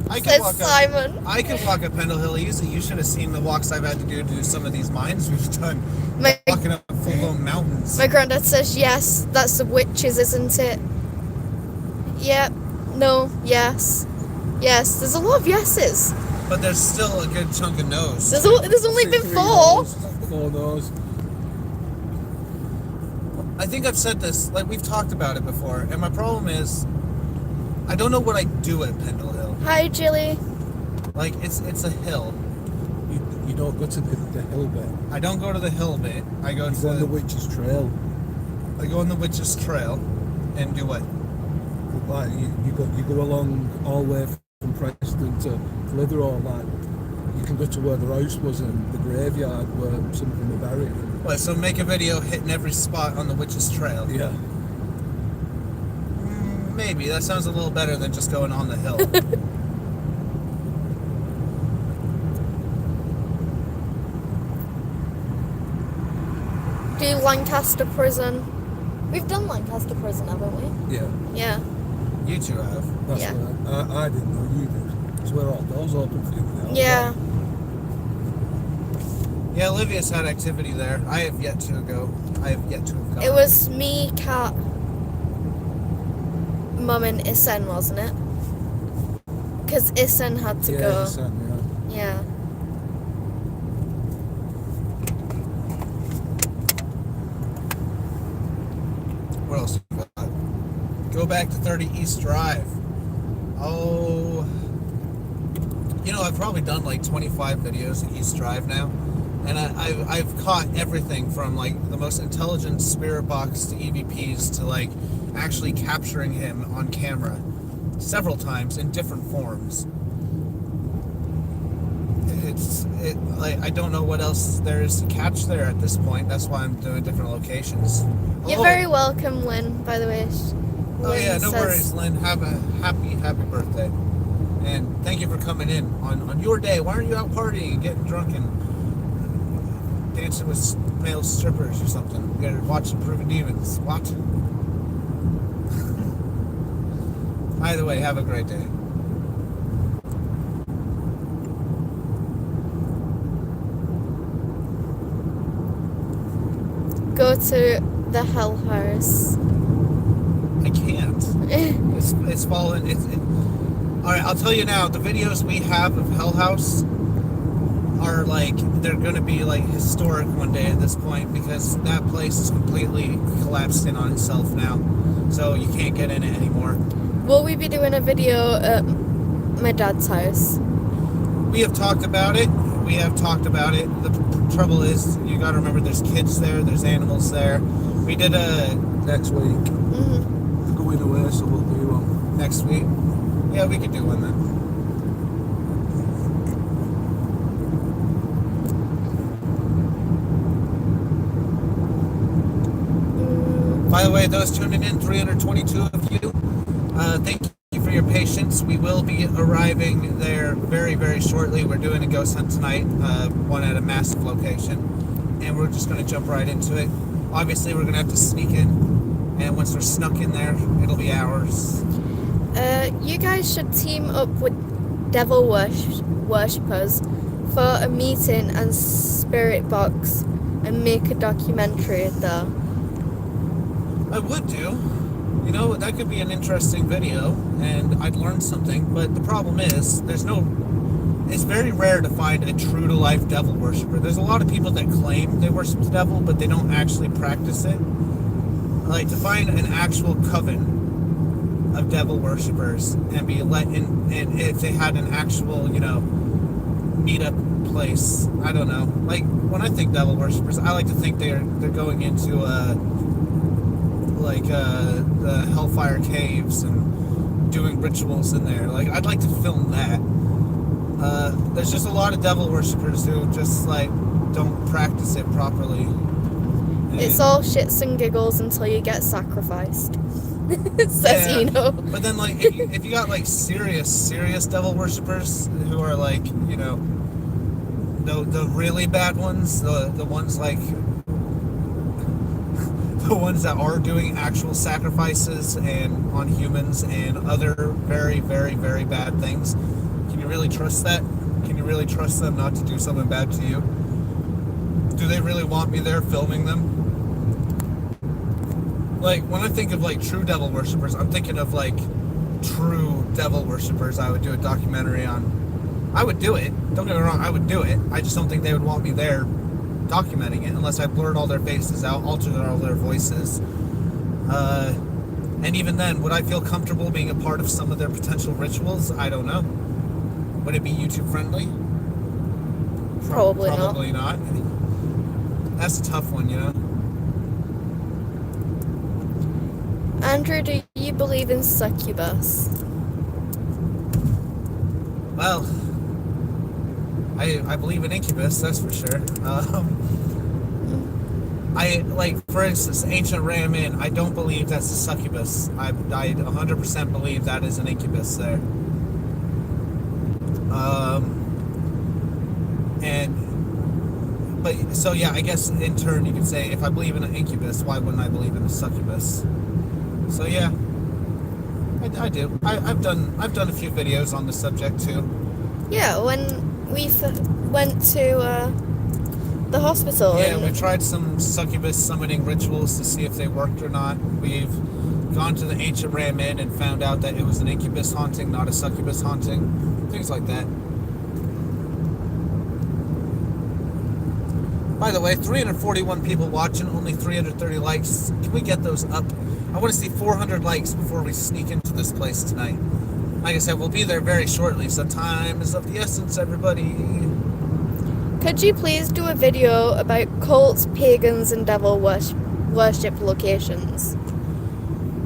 I can says walk up. Simon. I can walk up Pendle Hill easy. You should have seen the walks I've had to do some of these mines we've done. My, Walking up full-blown mountains. my granddad says yes, that's the witches, isn't it? Yep. No. Yes. Yes. There's a lot of yeses. But there's still a good chunk of no's. There's only See been 3 4. no's, 4 no's. I think I've said this, like we've talked about it before, and my problem is I don't know what I do at Pendle Hill. Hi, Jilly. Like, it's a hill. You don't go to the hill bit. I don't go to the hill bit. I go You to go on the Witch's Trail. I go on the Witch's Trail and do what? Like you go along all the way from Preston to Clitheroe. Like you can go to where the house was and the graveyard where some of them are buried. What, so make a video hitting every spot on the Witch's Trail? Yeah. Maybe. That sounds a little better than just going on the hill. Do Lancaster Prison. We've done Lancaster Prison, haven't we? Yeah. Yeah. You two have. That's Yeah. what I didn't know you did. It's where all doors open for you now. Yeah. Yeah, Olivia's had activity there. I have yet to go. I have yet to have gone. It was me, Kat, Mum, and Isen, wasn't it? Because Isen had to Yeah, go. it's, yeah. Yeah. What else we got? Go back to 30 East Drive. Oh. You know, I've probably done like 25 videos at East Drive now. And I've caught everything from like the most intelligent spirit box to EVPs to like actually capturing him on camera several times in different forms. like I don't know what else there is to catch there at this point. That's why I'm doing different locations. You're very welcome, Lynn, by the way. Oh yeah, no worries, Lynn. Have a happy birthday. And thank you for coming in on your day. Why aren't you out partying and getting drunk and dancing with male strippers or something? You're watching Proven Demons. What? Either way, have a great day. Go to the Hell House. I can't. It's fallen. All right, I'll tell you now. The videos we have of Hell House are like they're going to be like historic one day at this point because that place is completely collapsed in on itself now. So you can't get in it anymore. Will we be doing a video at my dad's house? We have talked about it. The trouble is, you got to remember, there's kids there, there's animals there. We did a Next week. Mm-hmm. Going away, so we'll do one. next week. Yeah, we could do one then. By the way, those tuning in, 322 of you, thank you for your patience. We will be arriving there very, very shortly. We're doing a ghost hunt tonight, one at a massive location, and we're just going to jump right into it. Obviously, we're going to have to sneak in, and once we're snuck in there, it'll be ours. You guys should team up with devil worshippers for a meeting and spirit box and make a documentary there. I would do. You know, that could be an interesting video, and I'd learn something, but the problem is, it's very rare to find a true-to-life devil worshiper. There's a lot of people that claim they worship the devil, but they don't actually practice it. Like, to find an actual coven of devil worshippers and be let in, and if they had an actual, meet-up place, I don't know. Like, when I think devil worshippers, I like to think they're going into, the Hellfire Caves and doing rituals in there. Like, I'd like to film that. There's just a lot of devil worshippers who just, don't practice it properly. And It's all shits and giggles until you get sacrificed. Says Eno. But then, if you got, serious devil worshippers who are, the really bad ones, the ones, the ones that are doing actual sacrifices and on humans and other very, very, very bad things. Can you really trust that? Can you really trust them not to do something bad to you? Do they really want me there filming them? When I think of true devil worshippers, I'm thinking of true devil worshippers I would do a documentary on. I would do it. Don't get me wrong, I would do it. I just don't think they would want me there documenting it unless I blurred all their faces out, altered all their voices. And even then, would I feel comfortable being a part of some of their potential rituals? I don't know. Would it be YouTube friendly? Probably not. That's a tough one, Andrew, do you believe in succubus? Well, I believe in incubus, that's for sure. For instance, ancient Ramin, I don't believe that's a succubus. I 100% believe that is an incubus there. I guess in turn you could say, if I believe in an incubus, why wouldn't I believe in a succubus? So yeah, I do. I've done a few videos on the subject too. Yeah, when we went to the hospital. Yeah, we tried some succubus summoning rituals to see if they worked or not. We've gone to the ancient Ramin and found out that it was an incubus haunting, not a succubus haunting. Things like that. By the way, 341 people watching, only 330 likes. Can we get those up? I want to see 400 likes before we sneak into this place tonight. Like I said, we'll be there very shortly, so time is of the essence, everybody. Could you please do a video about cults, pagans, and devil worship locations?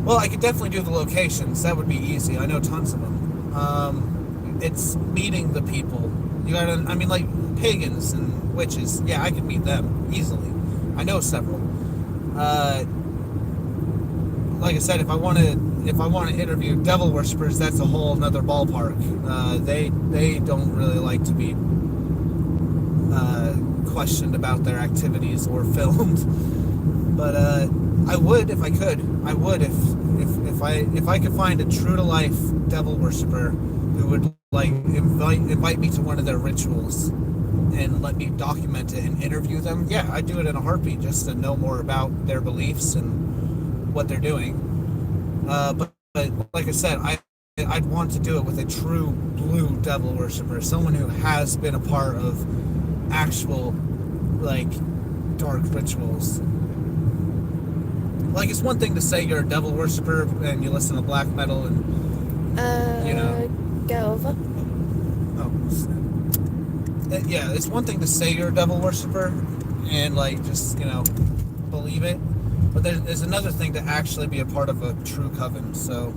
Well, I could definitely do the locations. That would be easy. I know tons of them. It's meeting the people, You gotta, I mean, like pagans and witches. Yeah, I could meet them easily. I know several. Like I said, if I want to interview devil worshippers, that's a whole another ballpark. They don't really like to be questioned about their activities or filmed. But I would if I could. I would if I could find a true to life devil worshipper who would like invite me to one of their rituals and let me document it and interview them. Yeah, I'd do it in a heartbeat just to know more about their beliefs and what they're doing. But like I said, I'd want to do it with a true blue devil worshiper, someone who has been a part of actual like dark rituals. Like, it's one thing to say you're a devil worshiper and you listen to black metal and you know. Get over. Oh, yeah, it's one thing to say you're a devil worshiper and like just believe it, but there's another thing to actually be a part of a true coven. So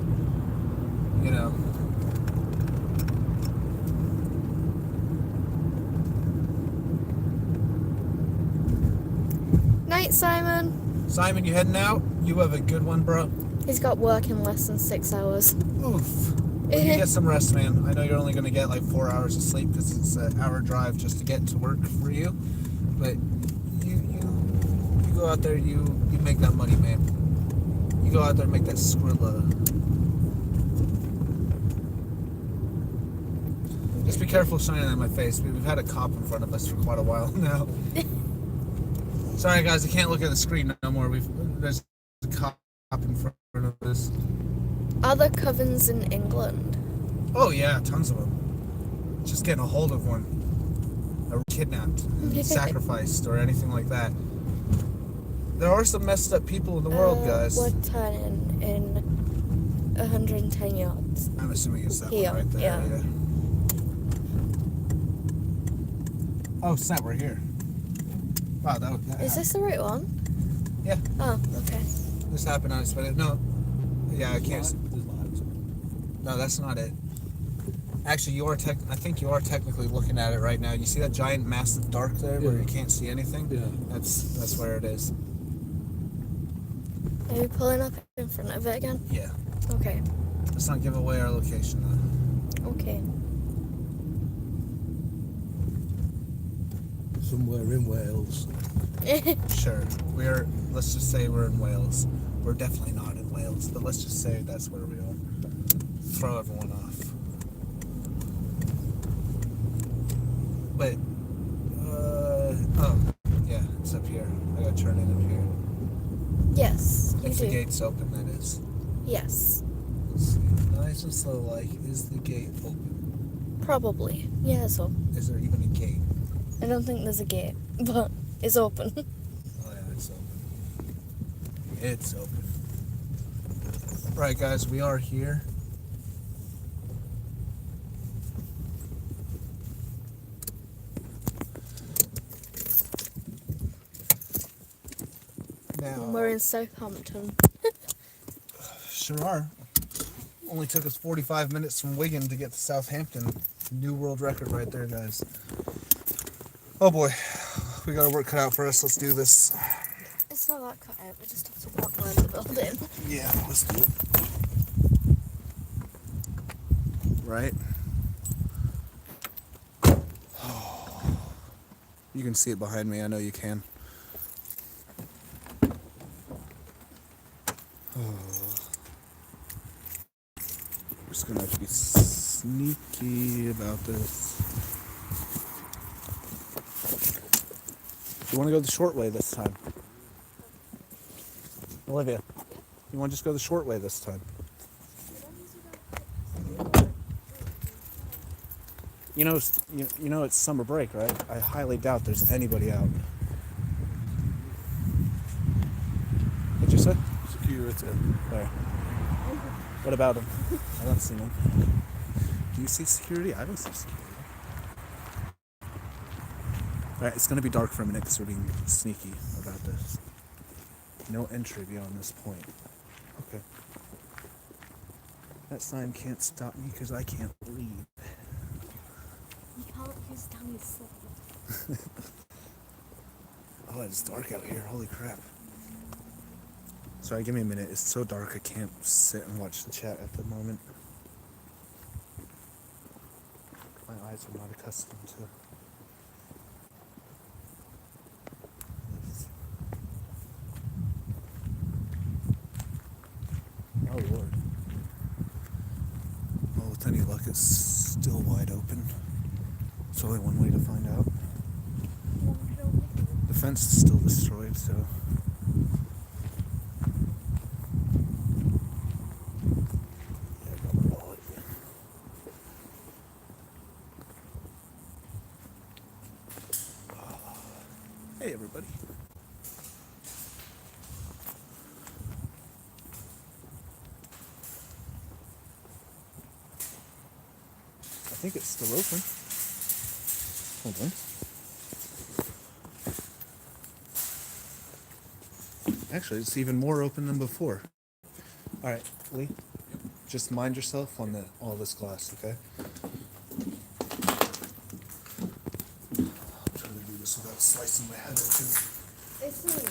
Night, Simon. Simon, you heading out? You have a good one, bro. He's got work in less than 6 hours. Oof. Well, you get some rest, man. I know you're only going to get like 4 hours of sleep because it's an hour drive just to get to work for you. But you go out there, you make that money, man. You go out there and make that Skrilla. Just be careful shining in my face. We've had a cop in front of us for quite a while now. Sorry, guys, I can't look at the screen no more. There's a cop in front of us. Are there covens in England? Oh yeah, tons of them. Just getting a hold of one, or kidnapped, sacrificed, or anything like that. There are some messed up people in the world, guys. We're turning in 110 yards. I'm assuming it's that Here, one right there. yeah. Oh, snap, we're here. Wow, that Is this the right one? Yeah. Oh, okay. This happened unexpected. No. Yeah, I can't. No, that's not it. Actually, I think you are technically looking at it right now. You see that giant, massive dark there where you can't see anything? Yeah. That's where it is. Are you pulling up in front of it again? Yeah. Okay. Let's not give away our location, though. Okay. Somewhere in Wales. Sure. Let's just say we're in Wales. We're definitely not in Wales, but let's just say that's where we are. Throw everyone off. But, oh, yeah, it's up here. I gotta turn it up here. Yes, you If do. the gate's open, that is. Yes. Let's see. Nice and slow, like, is the gate open? Probably. Yeah, it's open. Is there even a gate? I don't think there's a gate, but it's open. Oh, yeah, it's open. It's open. Right, guys, we are here. Now, We're in Southampton. sure are. Only took us 45 minutes from Wigan to get to Southampton. New world record right there, guys. Oh boy, we got our work cut out for us. Let's do this. It's not that cut out, we just have to walk around the building. Yeah, let's do it. Right? You can see it behind me. I know you can. Just gonna have to be sneaky about this. You want to go the short way this time? Olivia, you want to just go the short way this time? You know it's summer break, right? I highly doubt there's anybody out. What'd you say? Security. Where? What about him? I don't see him. Do you see security? I don't see security. Alright, it's gonna be dark for a minute because we're being sneaky about this. No entry beyond this point. Okay. That sign can't stop me because I can't leave. You can't His tummy's so Oh, it's dark out here. Holy crap. Sorry, give me a minute. It's so dark I can't sit and watch the chat at the moment. My eyes are not accustomed to this. Oh, Lord. Well, with any luck, it's still wide open. It's only one way to find out. The fence is still destroyed, so... Yeah, rubber wallet. Hey, everybody. I think it's still open. Hold on. Actually, it's even more open than before. All right, Lee, just mind yourself on all this glass, okay? I'm trying to do this without slicing my head open. It's like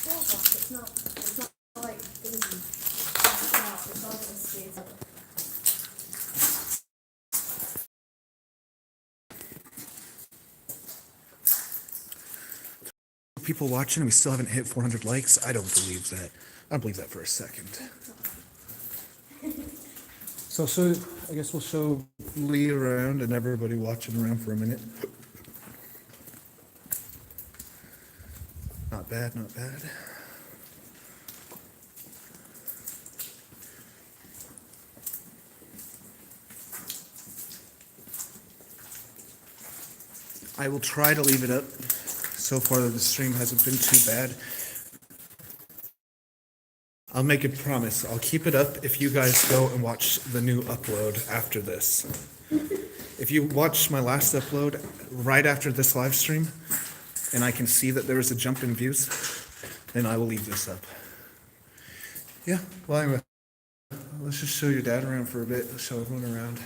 full glass. It's not like thingy. It's all gonna stay. People watching, we still haven't hit 400 likes. I don't believe that. I don't believe that for a second. So I guess we'll show Lee around and everybody watching around for a minute. Not bad, not bad. I will try to leave it up. So far, the stream hasn't been too bad. I'll make a promise. I'll keep it up if you guys go and watch the new upload after this. If you watch my last upload right after this live stream, and I can see that there was a jump in views, then I will leave this up. Yeah, well, anyway, let's just show your dad around for a bit. Let's show everyone around.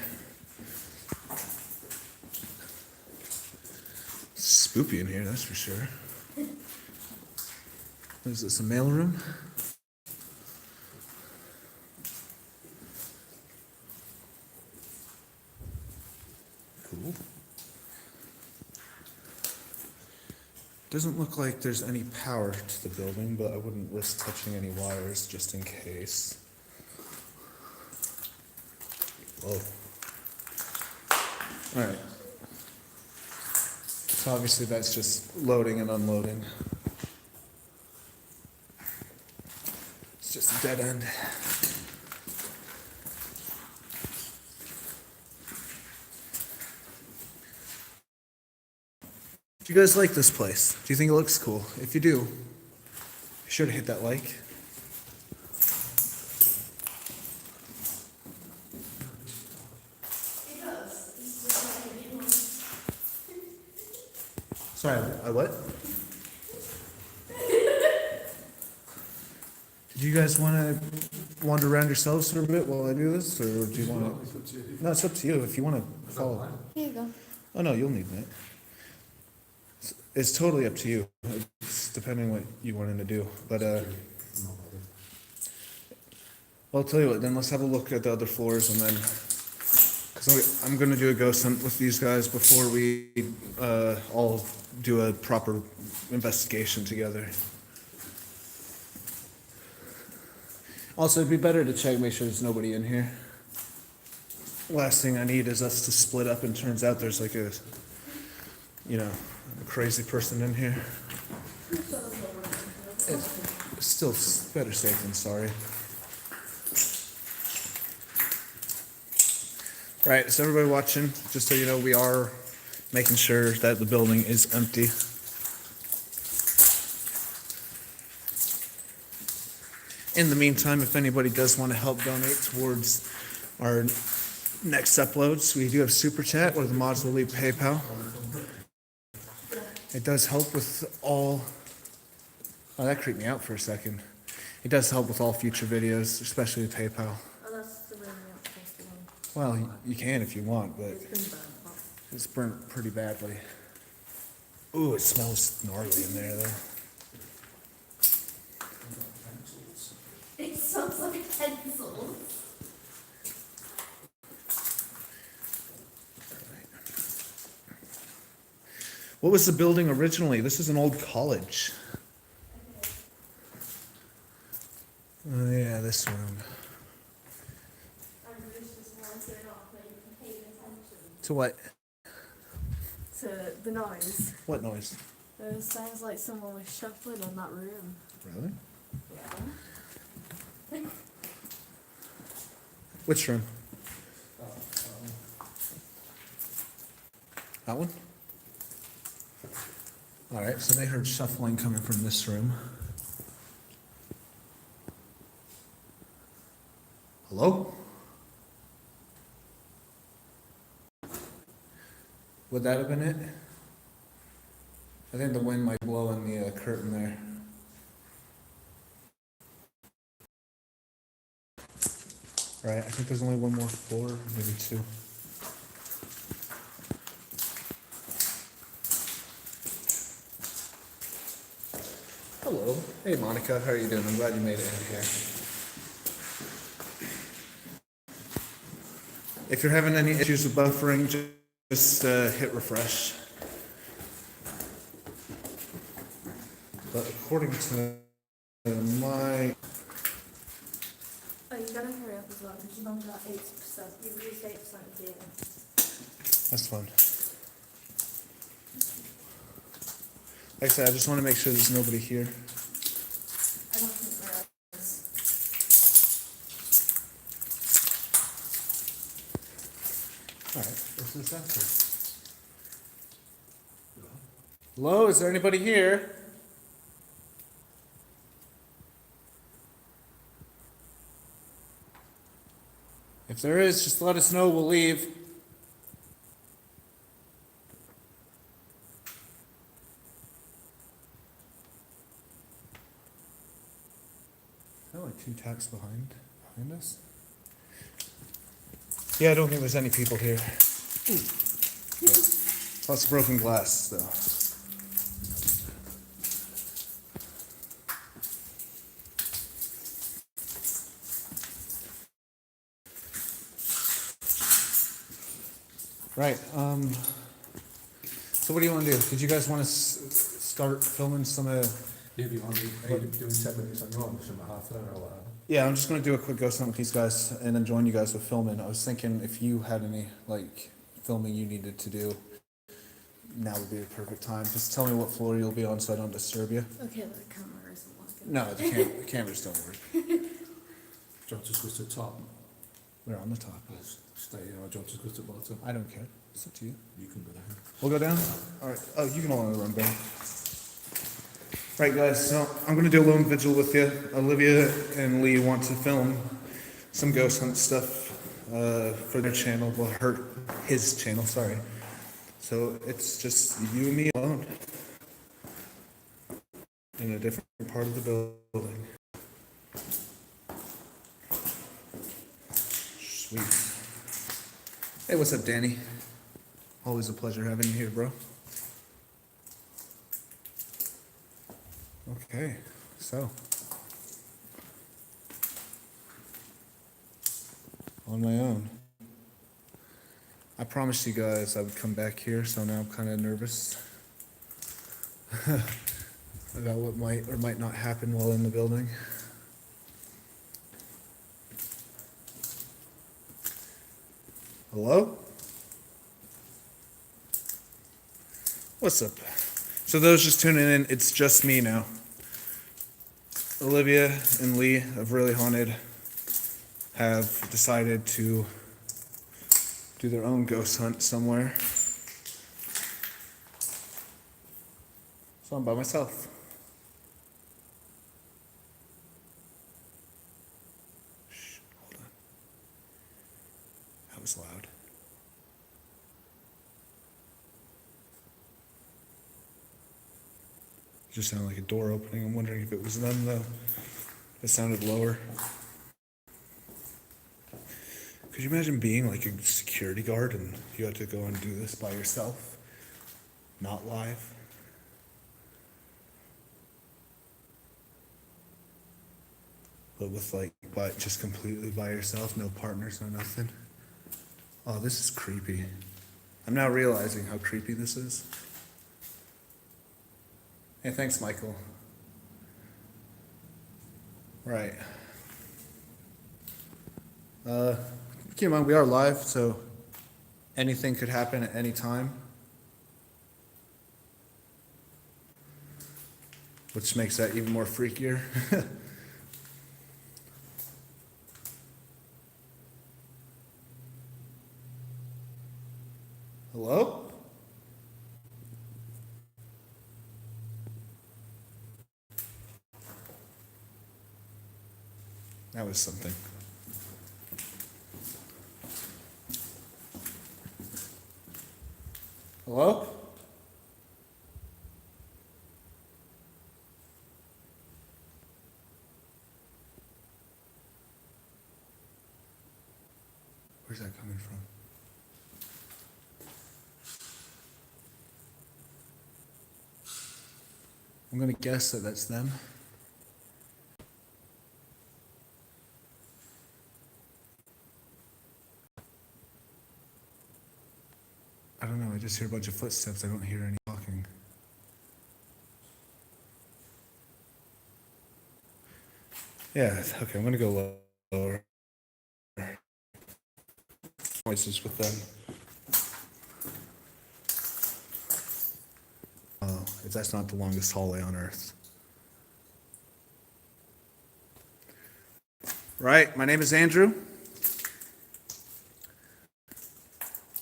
Spoopy in here, that's for sure. Is this a mailroom? Cool. Doesn't look like there's any power to the building, but I wouldn't risk touching any wires just in case. Whoa. All right. So obviously that's just loading and unloading. It's just a dead end. Do you guys like this place? Do you think it looks cool? If you do, be sure to hit that like. Sorry, I what? Do you guys want to wander around yourselves for a bit while I do this, or do you want to? No, it's up to you. If you want to follow. Here you go. Oh no, you'll need that. It's totally up to you. It's depending what you want him to do. But well, I'll tell you what. Then let's have a look at the other floors, and then because I'm going to do a ghost hunt with these guys before we all do a proper investigation together. Also, it'd be better to check, make sure there's nobody in here. Last thing I need is us to split up and turns out there's like a crazy person in here. It's still better safe than sorry. Right, so everybody watching, just so you know, we are making sure that the building is empty. In the meantime, if anybody does want to help donate towards our next uploads, we do have Super Chat, or the mods will leave PayPal. It does help with all... Oh, that creeped me out for a second. It does help with all future videos, especially with PayPal. Oh, that's the way we are supposed to go. Well, you can if you want, but... It's burnt pretty badly. Ooh, it smells gnarly in there, though. It smells like pencils. What was the building originally? This is an old college. Oh, yeah, this room. To what? To the noise. What noise? It sounds like someone was shuffling in that room. Really? Yeah. Which room? That one? All right, so they heard shuffling coming from this room. Hello? Would that have been it? I think the wind might blow in the curtain there. All right, I think there's only one more floor, maybe two. Hello. Hey, Monica. How are you doing? I'm glad you made it in here. If you're having any issues with buffering, just hit refresh. But according to my... Oh, you gotta hurry up as well because you've only got 80%. You've used 8% of the game. That's fun. Like I said, I just want to make sure there's nobody here. I don't think there is. All right, what's this after? Hello, is there anybody here? If there is, just let us know, we'll leave. Is that like two tacks behind us? Yeah, I don't think there's any people here. Yeah. Lots of broken glass, though. Right. So what do you want to do? Did you guys want to start filming some of? Yeah, do you want to are you doing 10 minutes on your own, some half an hour or whatever? Yeah, I'm just going to do a quick ghost hunt with these guys and then join you guys with filming. I was thinking if you had any like filming you needed to do, now would be the perfect time. Just tell me what floor you'll be on so I don't disturb you. Okay, the camera isn't working. No, the cameras don't work. Do you want to just go to the top? We're on the top. Let's stay here, or do you want to go to the bottom? I don't care. It's up to you. You can go down. We'll go down? All right. Oh, you can all run down. Right, guys, so I'm going to do a lone vigil with you. Olivia and Lee want to film some ghost hunt stuff for their channel. Well, his channel, sorry. So it's just you and me alone in a different part of the building. Sweet. Hey, what's up, Danny? Always a pleasure having you here, bro. Okay, so on my own. I promised you guys I would come back here, so now I'm kind of nervous about what might or might not happen while in the building. Hello? What's up? So those just tuning in, it's just me now. Olivia and Lee of Really Haunted have decided to do their own ghost hunt somewhere. So I'm by myself. Shh, hold on. That was loud. It just sounded like a door opening. I'm wondering if it was them, though. It sounded lower. Could you imagine being like a security guard and you had to go and do this by yourself? Not live? But just completely by yourself, no partners, no nothing. Oh, this is creepy. I'm now realizing how creepy this is. Hey, thanks, Michael. Right. Keep in mind, we are live, so anything could happen at any time. Which makes that even more freakier. Hello? That was something. Hello? Where's that coming from? I'm gonna guess that that's them. I don't know, I just hear a bunch of footsteps, I don't hear any talking. Yeah, okay, I'm gonna go lower. Voices with them. Oh, that's not the longest hallway on earth. Right, my name is Andrew.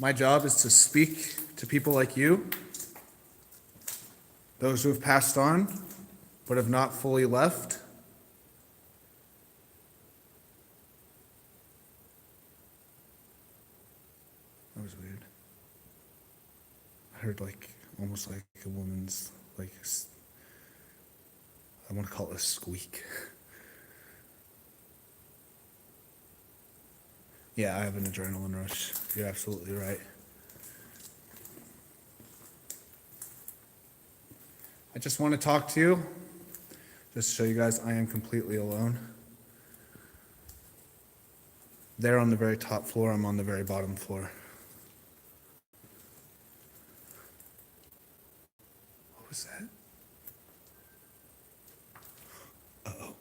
My job is to speak to people like you, those who have passed on, but have not fully left. That was weird. I heard almost like a woman's, I want to call it a squeak. Yeah, I have an adrenaline rush. You're absolutely right. I just want to talk to you, just to show you guys I am completely alone. They're on the very top floor, I'm on the very bottom floor. What was that? Uh-oh.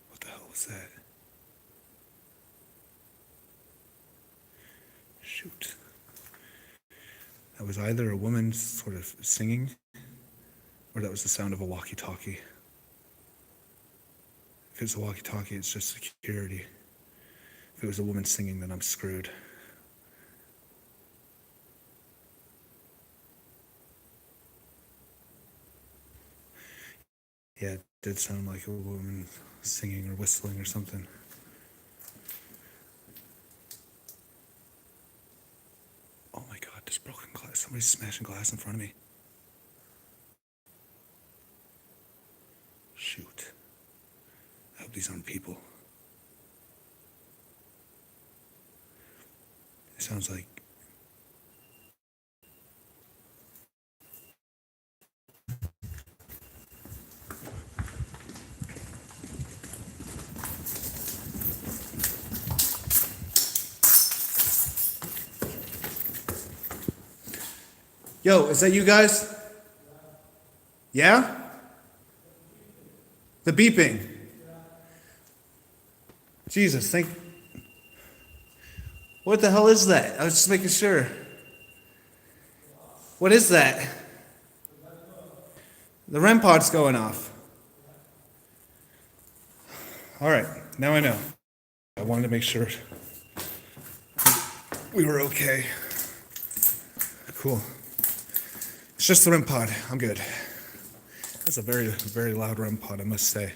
What the hell was that? Shoot. That was either a woman sort of singing, or that was the sound of a walkie-talkie. If it's a walkie-talkie, it's just security. If it was a woman singing, then I'm screwed. Yeah, it did sound like a woman singing or whistling or something. Oh my God, there's broken glass. Somebody's smashing glass in front of me. Shoot. I hope these aren't people. It sounds like... Yo, is that you guys? Yeah? The beeping. Jesus, what the hell is that? I was just making sure. What is that? The REM pod's going off. All right, now I know. I wanted to make sure we were okay. Cool. It's just the REM pod. I'm good. That's a very, very loud REM pod, I must say.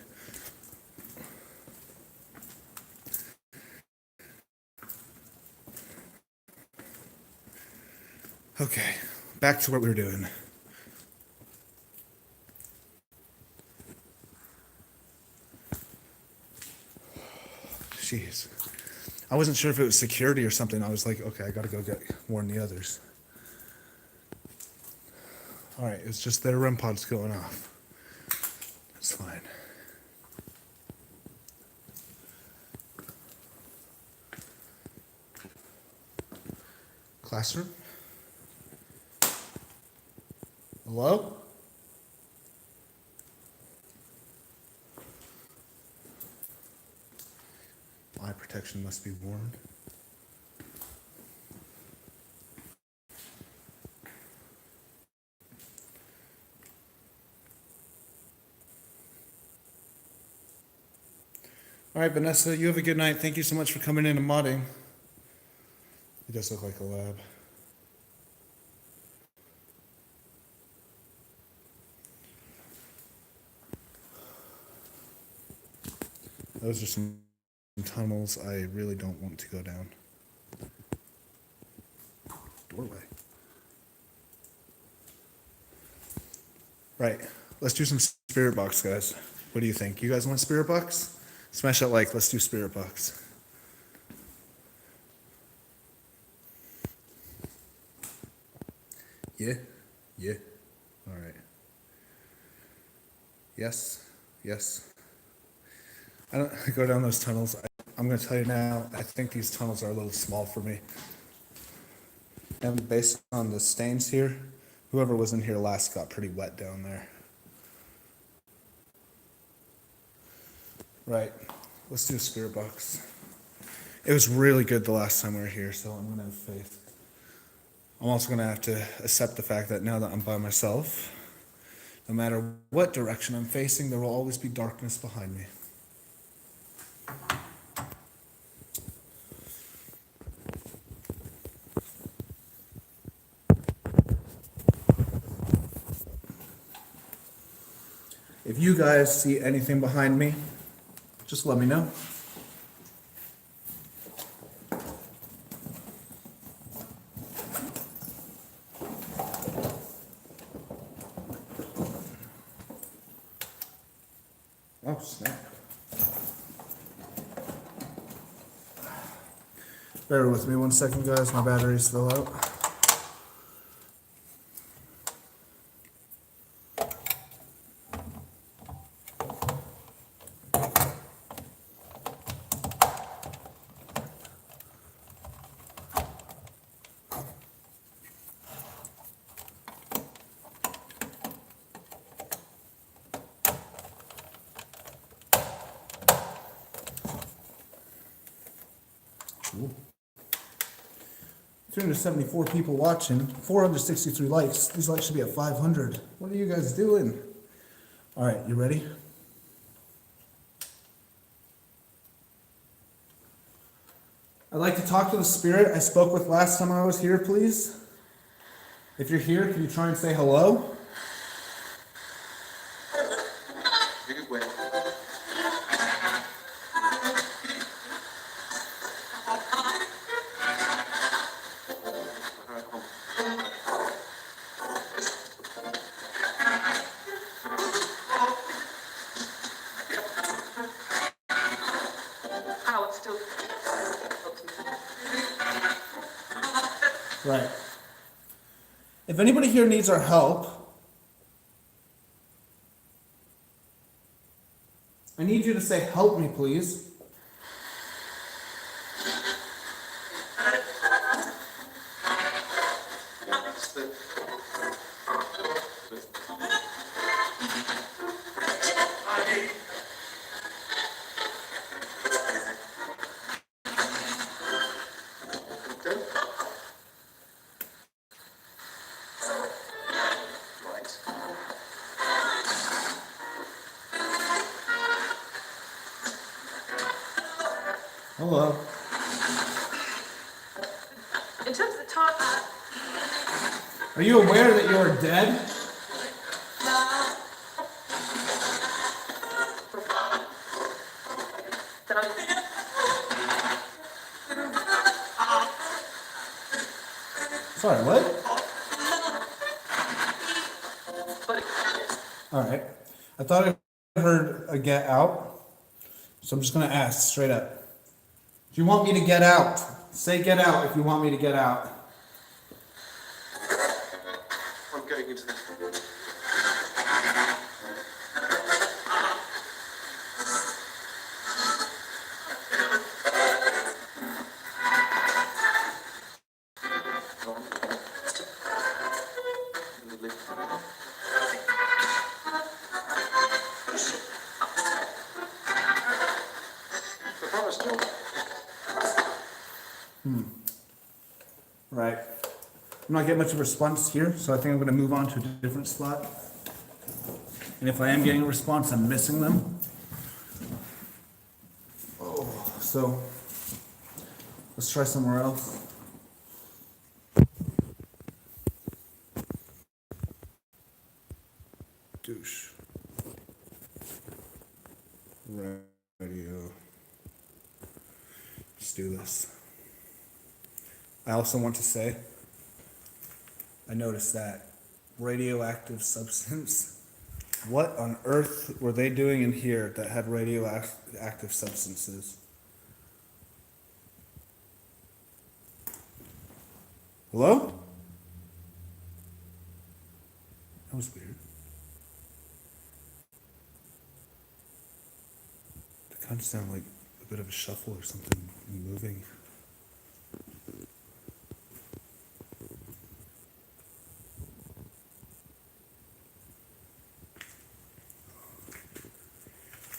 Okay, back to what we were doing. jeez. I wasn't sure if it was security or something. I was like, okay, I gotta go warn the others. All right, it's just their REM pod's going off. That's fine. Classroom? Hello? Eye protection must be worn. All right, Vanessa, you have a good night. Thank you so much for coming in and modding. It does look like a lab. Those are some tunnels I really don't want to go down. Doorway. Right, let's do some spirit box, guys. What do you think? You guys want spirit box? Smash that like, let's do spirit box. Yeah? Yeah? All right. Yes? Yes? I don't go down those tunnels. I'm going to tell you now, I think these tunnels are a little small for me. And based on the stains here, whoever was in here last got pretty wet down there. Right, let's do a spirit box. It was really good the last time we were here, so I'm going to have faith. I'm also going to have to accept the fact that now that I'm by myself, no matter what direction I'm facing, there will always be darkness behind me. If you guys see anything behind me, just let me know. Oh, snap. Bear with me 1 second, guys. My battery's still out. Ooh. 374 people watching, 463 likes. These likes should be at 500. What are you guys doing? All right, you ready? I'd like to talk to the spirit I spoke with last time I was here, please. If you're here, can you try and say hello? Right. If anybody here needs our help, I need you to say, help me, please. Hello. In terms of time, Are you aware that you're dead? that I'm Sorry, what? but All right. I thought I heard a get out, so I'm just going to ask straight up. you want me to get out? Say get out if you want me to get out. I'm going into the... Right. I'm not getting much of a response here, so I think I'm going to move on to a different spot. And if I am getting a response, I'm missing them. Oh, so let's try somewhere else. Douche. Radio. Let's do this. I also want to say, I noticed that radioactive substance. What on earth were they doing in here that had radioactive substances? Hello? That was weird. It kind of sounded like a bit of a shuffle or something moving.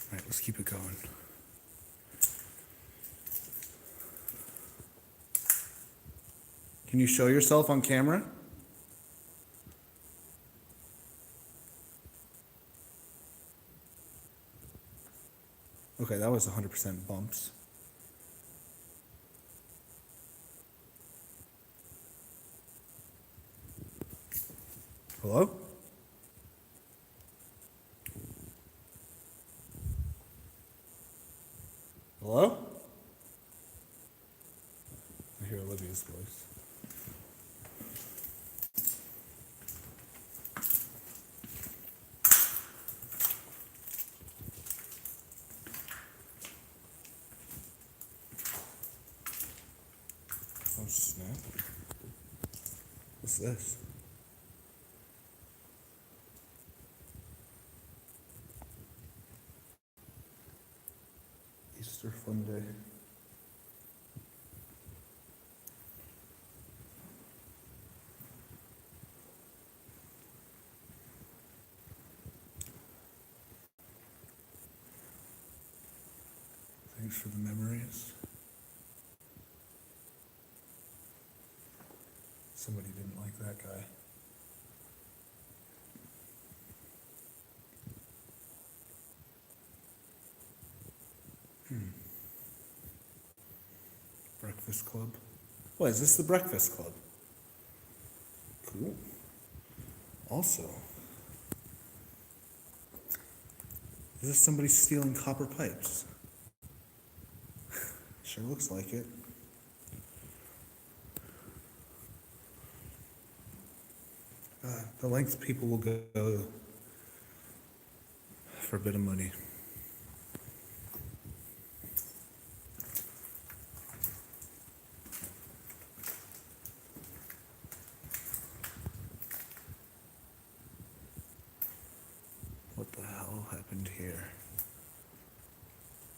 All right, let's keep it going. Can you show yourself on camera? Okay, that was 100% bumps. Hello? Hello? I hear Olivia's voice. Oh snap. What's this? Easter Fun Day. Thanks for the memories. Somebody didn't like that guy. Breakfast Club. What, is this the Breakfast Club? Cool. Also, is this somebody stealing copper pipes? Sure looks like it. The lengths people will go for a bit of money. What the hell happened here?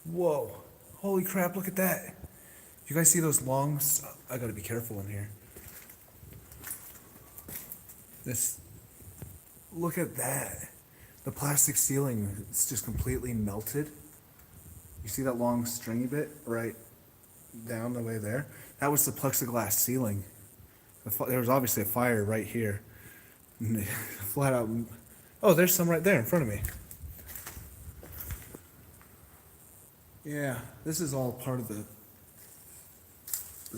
Whoa. Holy crap, look at that. You guys see those longs? I gotta be careful in here. This, look at that. The plastic ceiling, it's just completely melted. You see that long stringy bit right down the way there? That was the plexiglass ceiling. There was obviously a fire right here. Flat out. Oh, there's some right there in front of me. Yeah, this is all part of the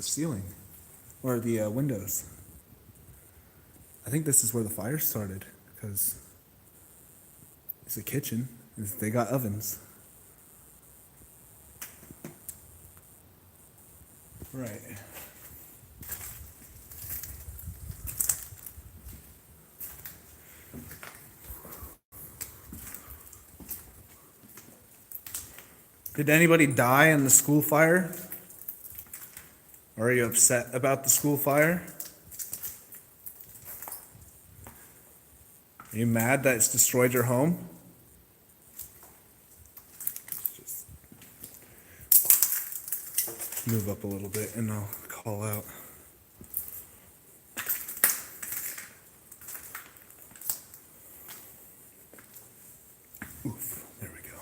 ceiling, or the windows. I think this is where the fire started, because it's a kitchen. They got ovens. Right. Did anybody die in the school fire? Are you upset about the school fire? Are you mad that it's destroyed your home? Just move up a little bit and I'll call out. Oof, there we go.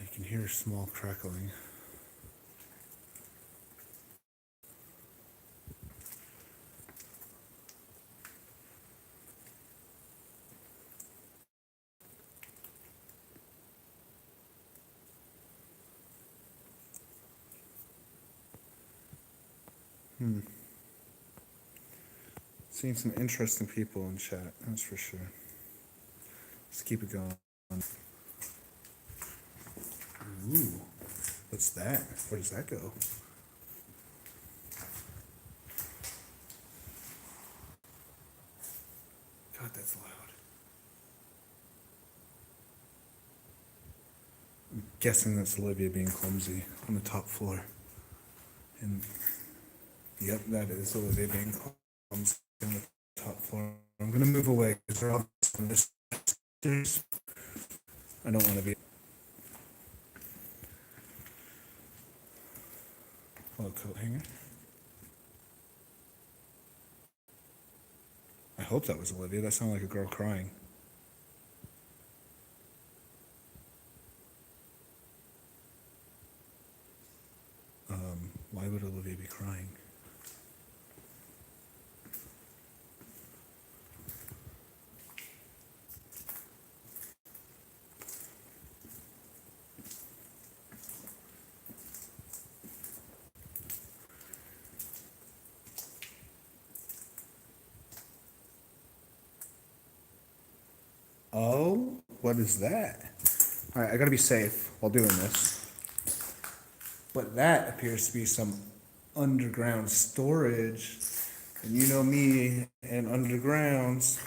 I can hear small crackling. Seeing some interesting people in chat, that's for sure. Let's keep it going. Ooh, what's that? Where does that go? God, that's loud. I'm guessing that's Olivia being clumsy on the top floor. And yep, that is Olivia being clumsy on the top floor. I'm gonna move away because they're all on the stairs. I don't want to be. Hello, coat hanger. I hope that was Olivia. That sounded like a girl crying. Why would Olivia be crying? Oh, what is that? All right, I gotta be safe while doing this. But that appears to be some underground storage. And you know me and undergrounds.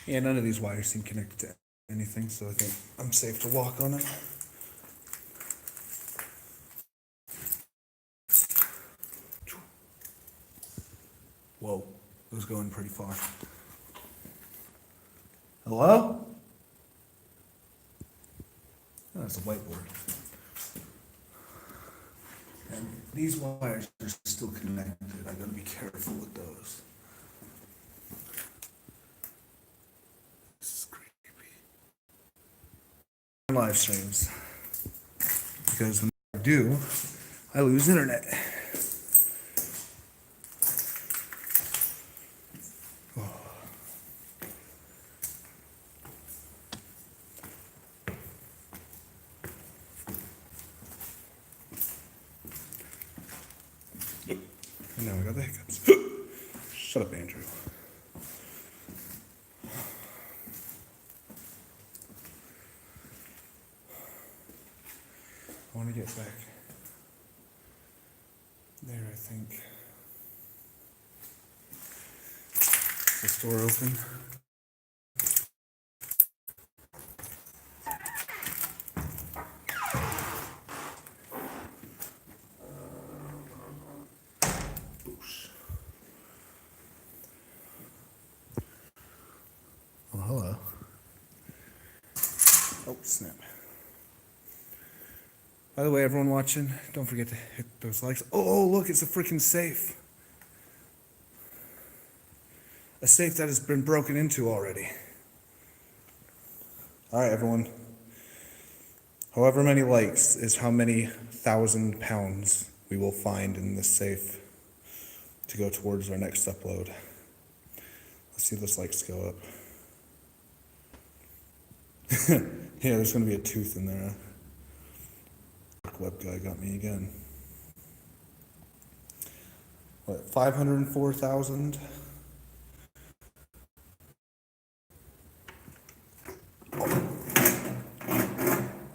Yeah, none of these wires seem connected to anything, so I think I'm safe to walk on it. Whoa, it was going pretty far. Hello? Oh, that's a whiteboard. And these wires are still connected. I gotta be careful with those. This is creepy. Live streams. Because when I do, I lose internet. And now I got the hiccups. Shut up, Andrew. I want to get back there, I think. Is this door open? Boosh. Oh, hello. Oh, snap. By the way, everyone watching, don't forget to hit those likes. Oh, look, it's a freaking safe. A safe that has been broken into already. All right, everyone. However many likes is how many 1,000 pounds we will find in this safe to go towards our next upload. Let's see those likes go up. Yeah, there's going to be a tooth in there. Web guy got me again. What, 504,000?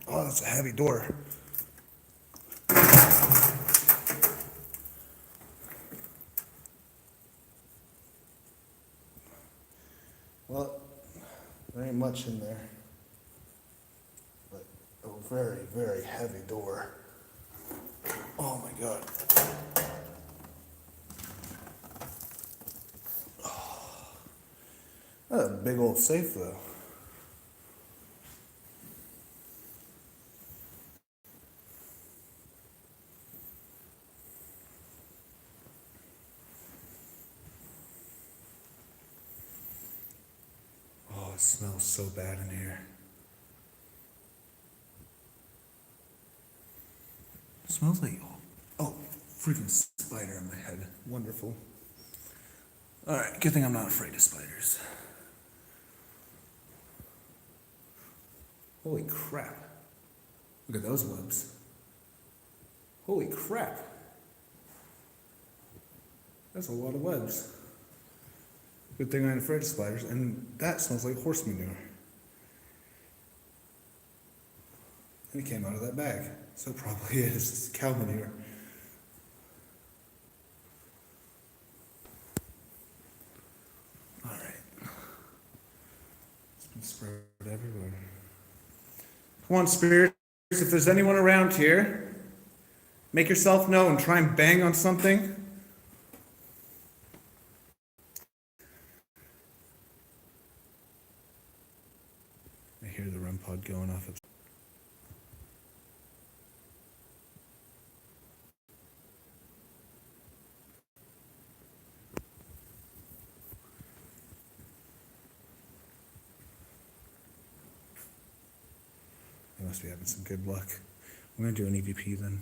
Oh, that's a heavy door. Well, there ain't much much in there. But a very, very heavy door. Oh my God. That's a big old safe though. Oh, it smells so bad in here. It smells like, oh, freaking spider in my head. Wonderful. All right, good thing I'm not afraid of spiders. Holy crap. Look at those webs. Holy crap. That's a lot of webs. Good thing I ain't afraid of spiders, and that smells like horse manure. And it came out of that bag, so it probably is cow manure. All right. It's been spread everywhere. Come on, spirits, if there's anyone around here, make yourself known. Try and bang on something. I hear the REM pod going off. They must be having some good luck. I'm going to do an EVP then.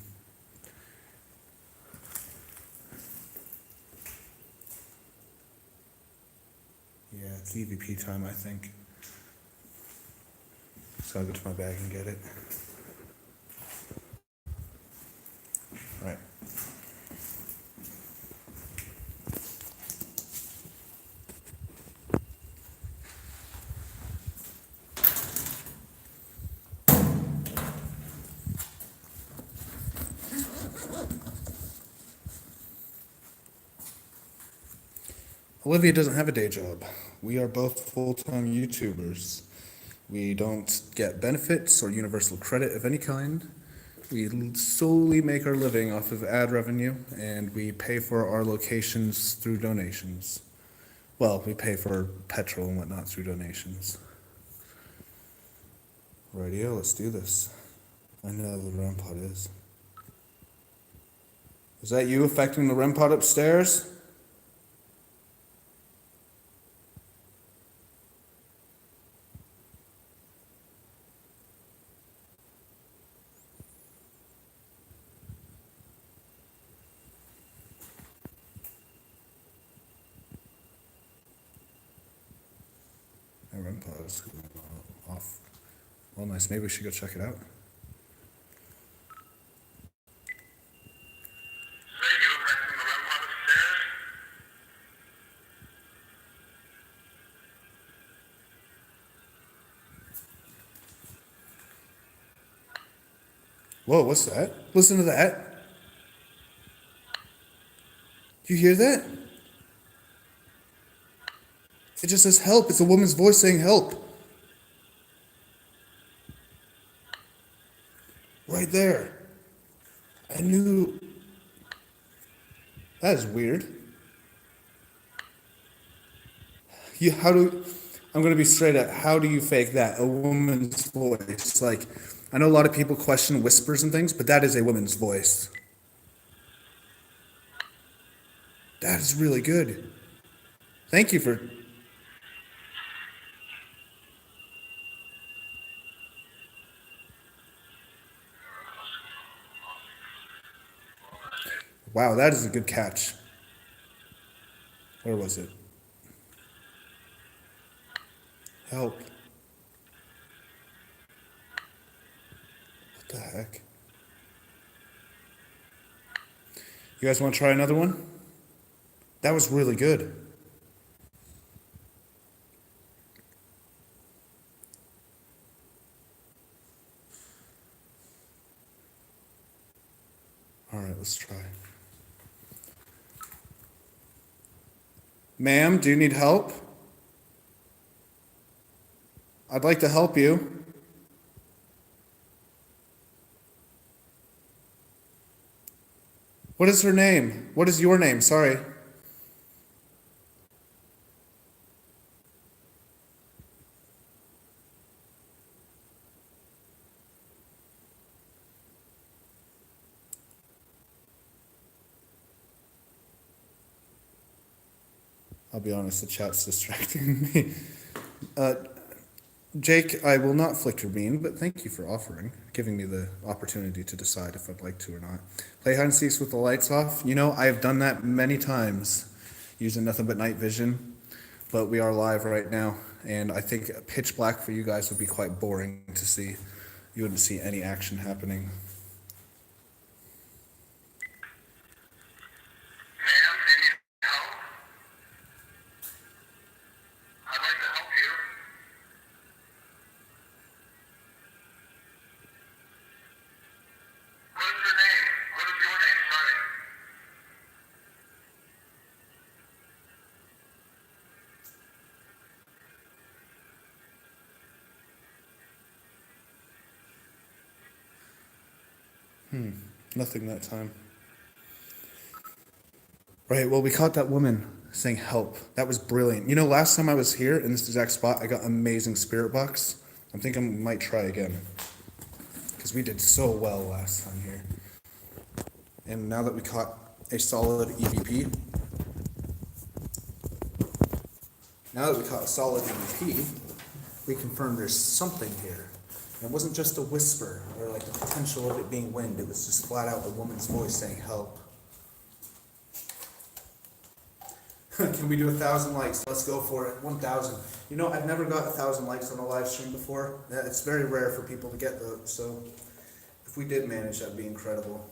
Yeah, it's EVP time, I think. So I'll go to my bag and get it. All right. Olivia doesn't have a day job. We are both full-time YouTubers. We don't get benefits or universal credit of any kind. We solely make our living off of ad revenue, and we pay for our locations through donations. Well, we pay for petrol and whatnot through donations. Rightio, let's do this. I know the REM pod is. Is that you affecting the REM pod upstairs? My REM pod is going off. Well, nice. Maybe we should go check it out. Whoa, what's that? Listen to that. You hear that? It just says help. It's a woman's voice saying help. Right there. I knew. That is weird. I'm going to be straight up. How do you fake that? A woman's voice. Like, I know a lot of people question whispers and things, but that is a woman's voice. That is really good. Thank you for. Wow, that is a good catch. Where was it? Help. What the heck? You guys want to try another one? That was really good. All right, let's try. Ma'am, do you need help? I'd like to help you. What is her name? What is your name? Sorry. I'll be honest, the chat's distracting me. Jake, I will not flick your bean, but thank you for offering, giving me the opportunity to decide if I'd like to or not. Play hide and seeks with the lights off. You know, I have done that many times using nothing but night vision, but we are live right now, and I think pitch black for you guys would be quite boring to see. You wouldn't see any action happening. Ma'am, do you need help? I'd like to help you. What is your name? What is your name? Sorry. Nothing that time. Right, well, we caught that woman saying help. That was brilliant. You know, last time I was here in this exact spot, I got amazing spirit box. I'm thinking we might try again. Because we did so well last time here. And now that we caught a solid EVP, we confirmed there's something here. It wasn't just a whisper or like the potential of it being wind. It was just flat out a woman's voice saying help. Can we do 1,000 likes? Let's go for it. 1,000. You know, I've never got 1,000 likes on a live stream before. It's very rare for people to get those. So if we did manage, that'd be incredible.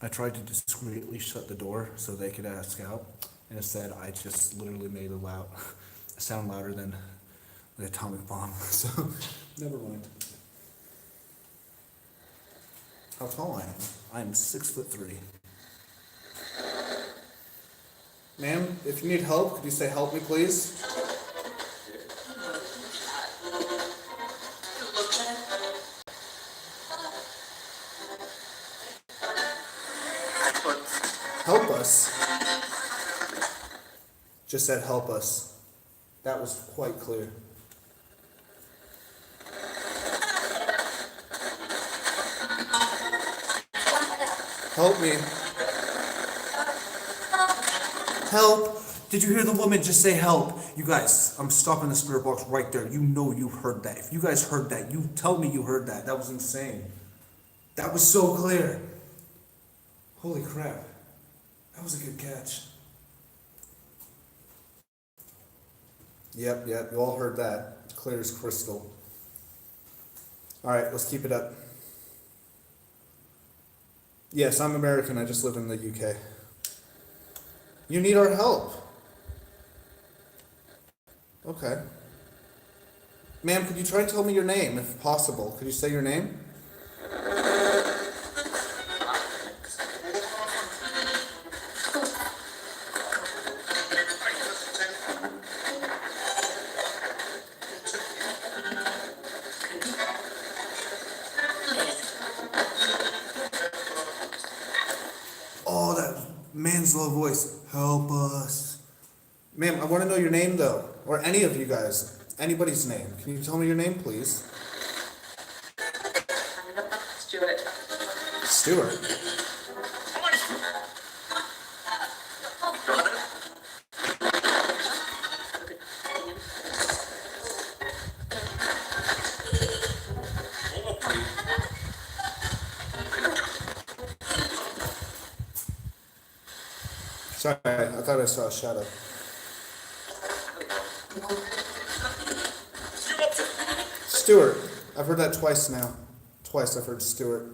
I tried to discreetly shut the door so they could ask out, and instead I just literally made a sound louder than the atomic bomb. So, never mind. How tall I am? I am 6'3". Ma'am, if you need help, could you say help me, please? Help us. Just said help us. That was quite clear. Help me. Help. Did you hear the woman just say help? You guys, I'm stopping the spirit box right there. You know you heard that. If you guys heard that, you tell me you heard that. That was insane. That was so clear. Holy crap. That was a good catch. Yep, you all heard that. Clear as crystal. Alright, let's keep it up. Yes, I'm American. I just live in the UK. You need our help. Okay. Ma'am, could you try to tell me your name, if possible? Could you say your name? Oh, that man's low voice. Help us. Ma'am, I want to know your name, though. Or any of you guys. Anybody's name. Can you tell me your name, please? Stuart. Stuart. Sorry, I thought I saw a shadow. Stuart. I've heard that twice now. Twice I've heard Stuart.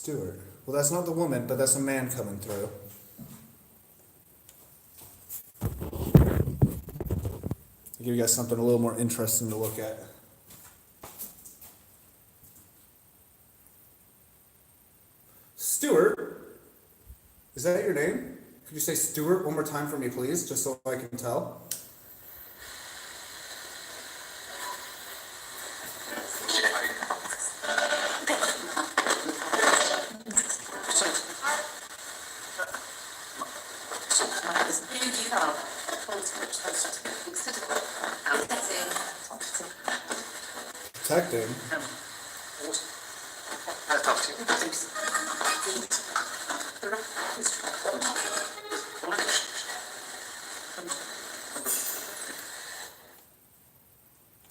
Stewart. Well, that's not the woman, but that's a man coming through. I'll give you guys something a little more interesting to look at. Stewart? Is that your name? Could you say Stewart one more time for me, please, just so I can tell? Detecting?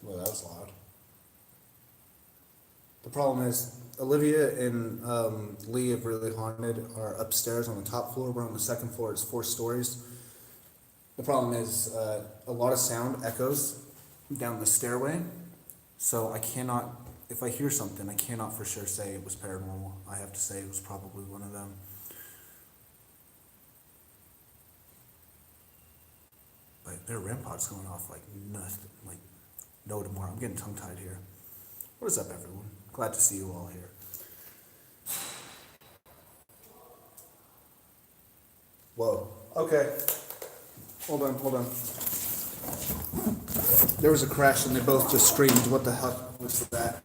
Well, that was loud. The problem is, Olivia and Lee of Really Haunted are upstairs on the top floor. We're on the second floor. It's 4 stories. The problem is a lot of sound echoes down the stairway. So I cannot, if I hear something, I cannot for sure say it was paranormal. I have to say it was probably one of them. But their REM pod's going off like nothing, like no tomorrow. I'm getting tongue-tied here. What is up, everyone? Glad to see you all here. Whoa. Okay. Hold on. There was a crash and they both just screamed. What the heck was that?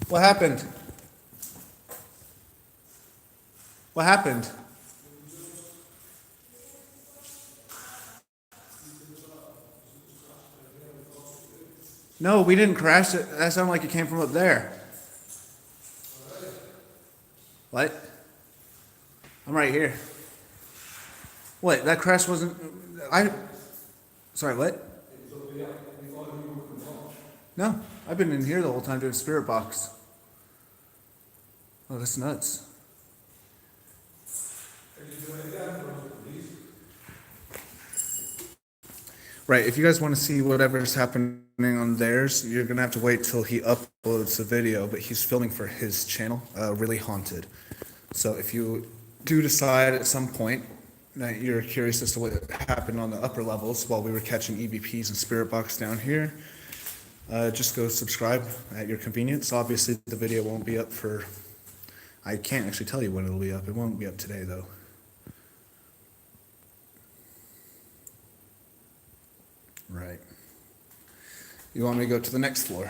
What happened? What happened? No, we didn't crash it. That sounded like it came from up there. What? I'm right here. What? That crash wasn't. Sorry, what? No, I've been in here the whole time doing spirit box. Oh, that's nuts. Right, if you guys want to see whatever's happening on theirs, you're going to have to wait till he uploads the video, but he's filming for his channel, Really Haunted. So if you do decide at some point that you're curious as to what happened on the upper levels while we were catching EVPs and spirit box down here, just go subscribe at your convenience. Obviously, the video won't be up for, I can't actually tell you when it'll be up. It won't be up today, though. Right. You want me to go to the next floor?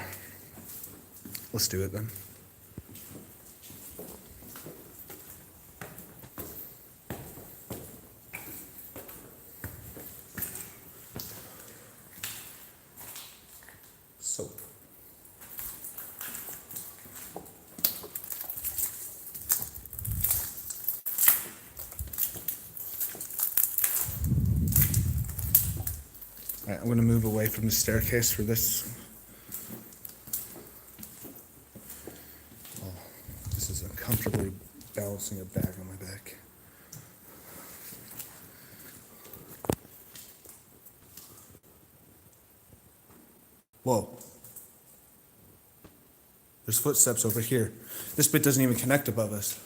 Let's do it then. So. All right, I'm going to move away from the staircase for this. Oh, this is uncomfortably balancing a bag on my back. Whoa. There's footsteps over here. This bit doesn't even connect above us.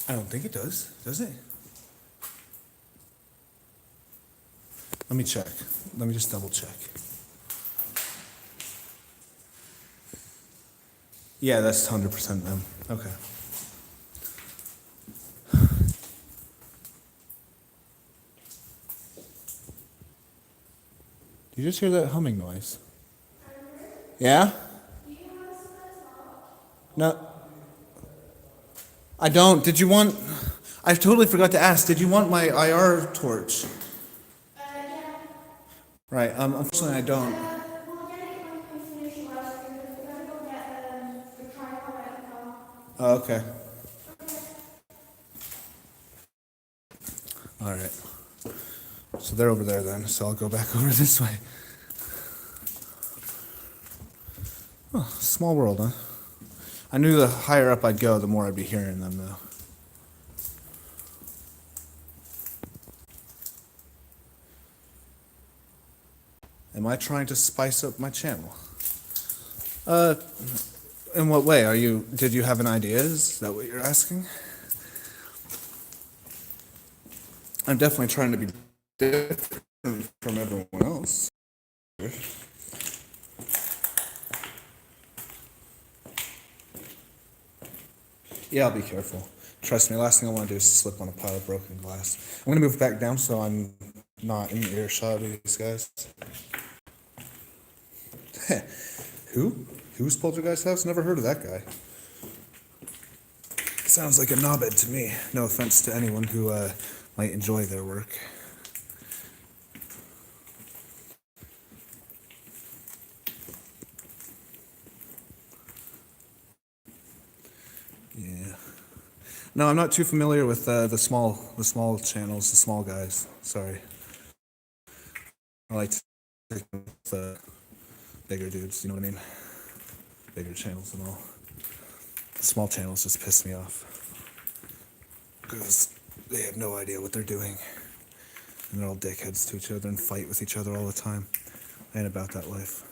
I don't think it does it? Let me check. Let me just double check. Yeah, that's 100% them. Okay. Did you just hear that humming noise? Yeah? No. I don't. Did you want... I totally forgot to ask. Did you want my IR torch? Right, unfortunately I don't. Oh, okay. Alright. So they're over there then, so I'll go back over this way. Oh, small world, huh? I knew the higher up I'd go, the more I'd be hearing them, though. Am I trying to spice up my channel? In what way? Did you have an idea? Is that what you're asking? I'm definitely trying to be different from everyone else. Yeah, I'll be careful. Trust me, last thing I want to do is slip on a pile of broken glass. I'm going to move back down so I'm not in earshot of these guys. Who? Who's Poltergeist House? Never heard of that guy. Sounds like a knobhead to me. No offense to anyone who might enjoy their work. Yeah. No, I'm not too familiar with the small channels, the small guys. Sorry. I like to take the bigger dudes. You know what I mean? Bigger channels and all. Small channels just piss me off because they have no idea what they're doing, and they're all dickheads to each other and fight with each other all the time. I ain't about that life.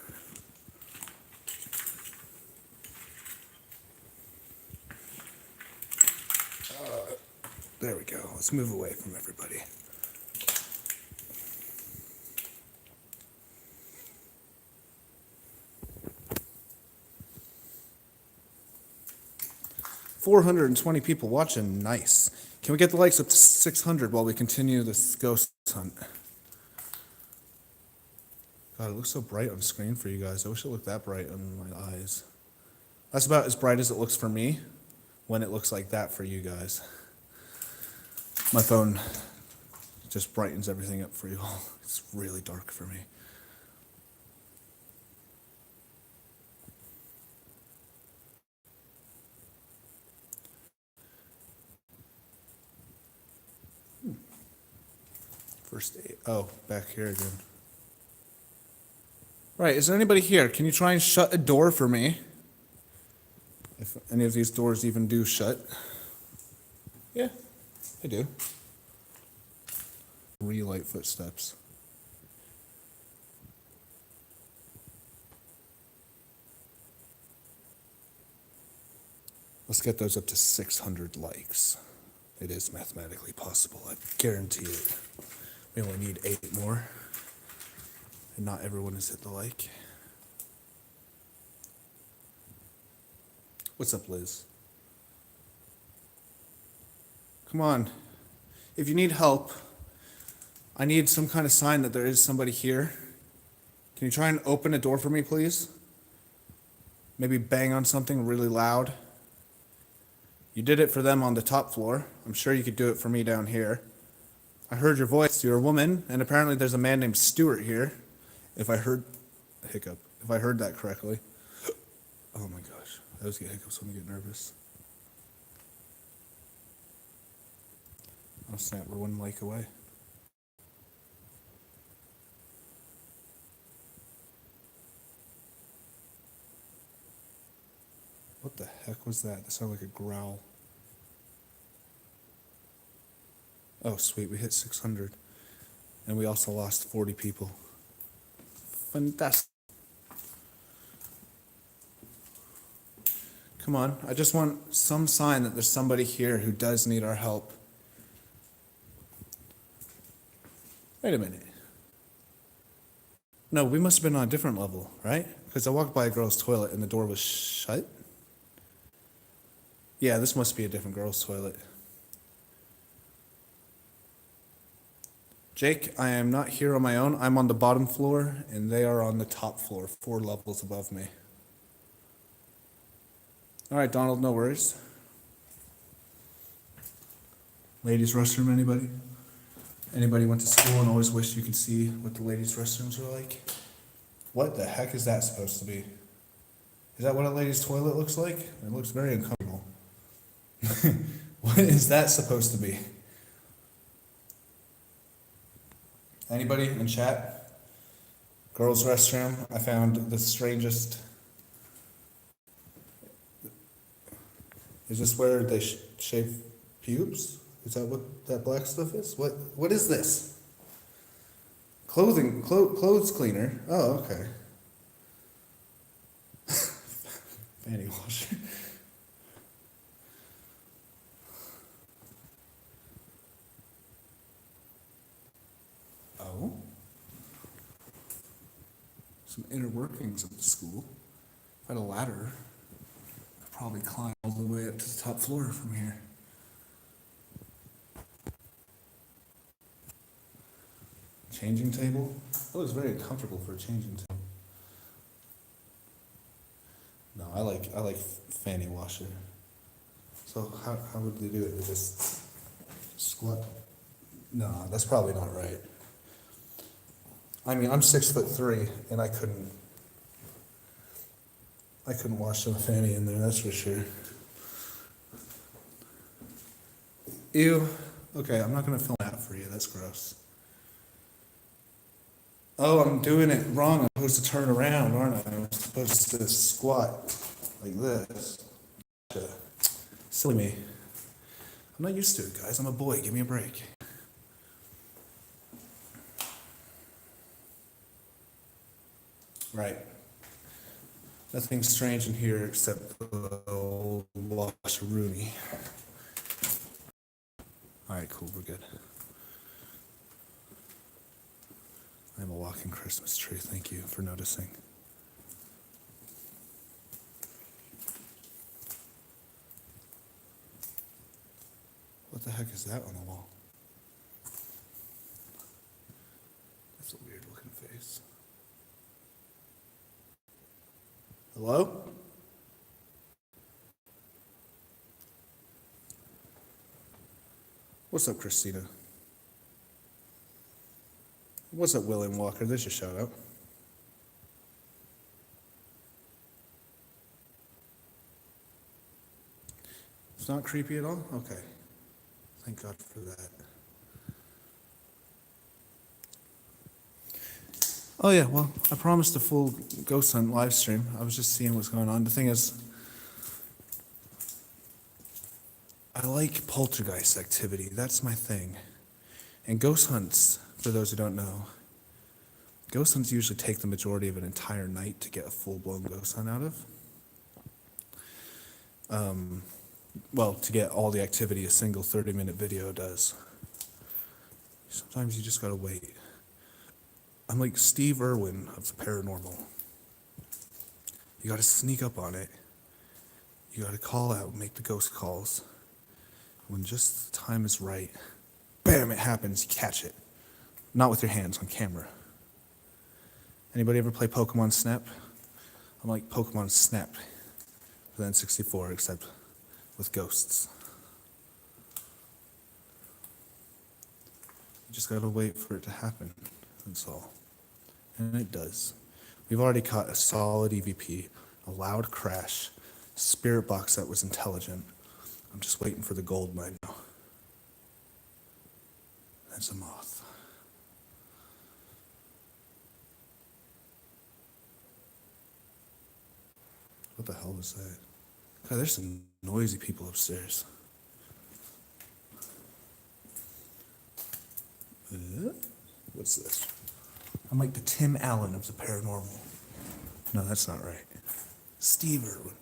There we go. Let's move away from everybody. $420 people watching. Nice. Can we get the likes up to 600 while we continue this ghost hunt? God, it looks so bright on screen for you guys. I wish it looked that bright on my eyes. That's about as bright as it looks for me when it looks like that for you guys. My phone just brightens everything up for you all. It's really dark for me. First aid. Oh, back here again. Right, is there anybody here? Can you try and shut a door for me? If any of these doors even do shut. Yeah, they do. Relight footsteps. Let's get those up to 600 likes. It is mathematically possible, I guarantee it. We only need 8 more. And not everyone has hit the like. What's up, Liz? Come on. If you need help, I need some kind of sign that there is somebody here. Can you try and open a door for me, please? Maybe bang on something really loud. You did it for them on the top floor. I'm sure you could do it for me down here. I heard your voice. You're a woman, and apparently there's a man named Stuart here. If I heard that correctly. Oh my gosh. I always get hiccups when I get nervous. Oh snap, we're 1 like away. What the heck was that? That sounded like a growl. Oh sweet, we hit 600. And we also lost 40 people. Fantastic. Come on, I just want some sign that there's somebody here who does need our help. Wait a minute. No, we must have been on a different level, right? Because I walked by a girl's toilet and the door was shut. Yeah, this must be a different girl's toilet. Jake, I am not here on my own. I'm on the bottom floor, and they are on the top floor, 4 levels above me. All right, Donald, no worries. Ladies' restroom, anybody? Anybody went to school and always wished you could see what the ladies' restrooms are like? What the heck is that supposed to be? Is that what a ladies' toilet looks like? It looks very uncomfortable. What is that supposed to be? Anybody in chat? Girls' restroom. I found the strangest. Is this where they shave pubes? Is that what that black stuff is? What is this? Clothes cleaner. Oh, okay. Fanny washer. Oh. Some inner workings of the school. If I had a ladder, I'd probably climb all the way up to the top floor from here. Changing table? That looks very comfortable for a changing table. No, I like fanny washer. So how would they do it? They just squat? No, that's probably not right. I mean, I'm 6'3", and I couldn't wash some fanny in there, that's for sure. Ew. Okay, I'm not gonna film that for you, that's gross. Oh, I'm doing it wrong. I'm supposed to turn around, aren't I? I'm supposed to squat like this. Gotcha. Silly me. I'm not used to it, guys. I'm a boy. Give me a break. Right. Nothing strange in here except the old washeroonie. All right, cool. We're good. I'm a walking Christmas tree. Thank you for noticing. What the heck is that on the wall? That's a weird looking face. Hello? What's up, Christina? What's up, William Walker? There's your shout out. It's not creepy at all? Okay. Thank God for that. Oh yeah, well, I promised a full ghost hunt live stream. I was just seeing what's going on. The thing is, I like poltergeist activity. That's my thing. And ghost hunts, for those who don't know, ghost hunts usually take the majority of an entire night to get a full-blown ghost hunt out of. Well, to get all the activity a single 30-minute video does. Sometimes you just gotta wait. I'm like Steve Irwin of the paranormal. You gotta sneak up on it. You gotta call out, make the ghost calls. When just the time is right, bam, it happens, you catch it. Not with your hands, on camera. Anybody ever play Pokemon Snap? I'm like Pokemon Snap for the N64, except with ghosts. You just gotta wait for it to happen, that's all. And it does. We've already caught a solid EVP, a loud crash, spirit box that was intelligent. I'm just waiting for the gold mine now. That's a moth. What the hell was that? God, there's some noisy people upstairs. What's this? I'm like the Tim Allen of the paranormal. No, that's not right. Steve Irwin.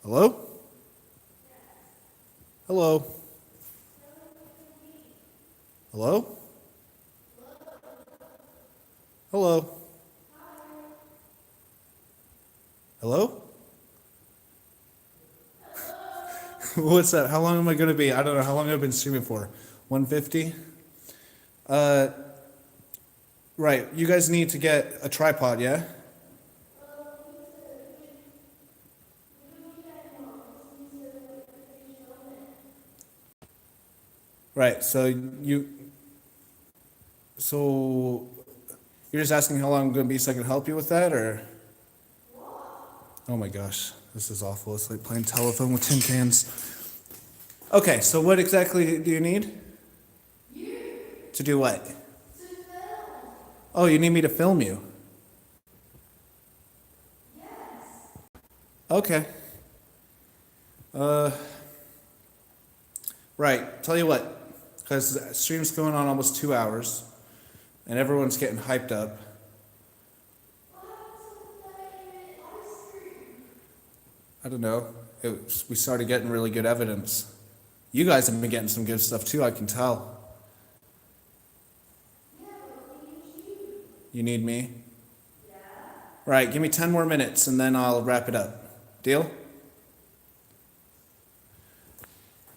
Hello? Hello? Hello? Hello? Hello? What's that? How long am I going to be? I don't know. How long have I been streaming for? 150? Right. You guys need to get a tripod, yeah? Right. So you're just asking how long I'm going to be so I can help you with that, or? Oh my gosh, this is awful. It's like playing telephone with tin cans. Okay, so what exactly do you need? To do what? Oh, you need me to film you? Okay. Right, tell you what, because the stream's going on almost 2 hours, and everyone's getting hyped up. I don't know. We started getting really good evidence. You guys have been getting some good stuff too, I can tell. You need me? Yeah. Right, give me 10 more minutes and then I'll wrap it up. Deal?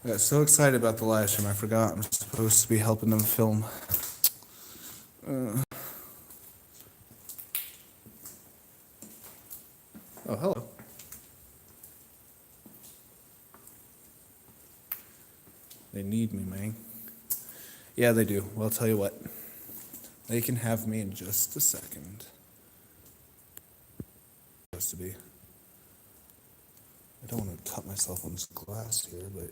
I got so excited about the live stream, I forgot I'm supposed to be helping them film. Oh, hello. They need me, man. Yeah, they do. Well, I'll tell you what. They can have me in just a second. Supposed to be. I don't want to cut myself on this glass here, but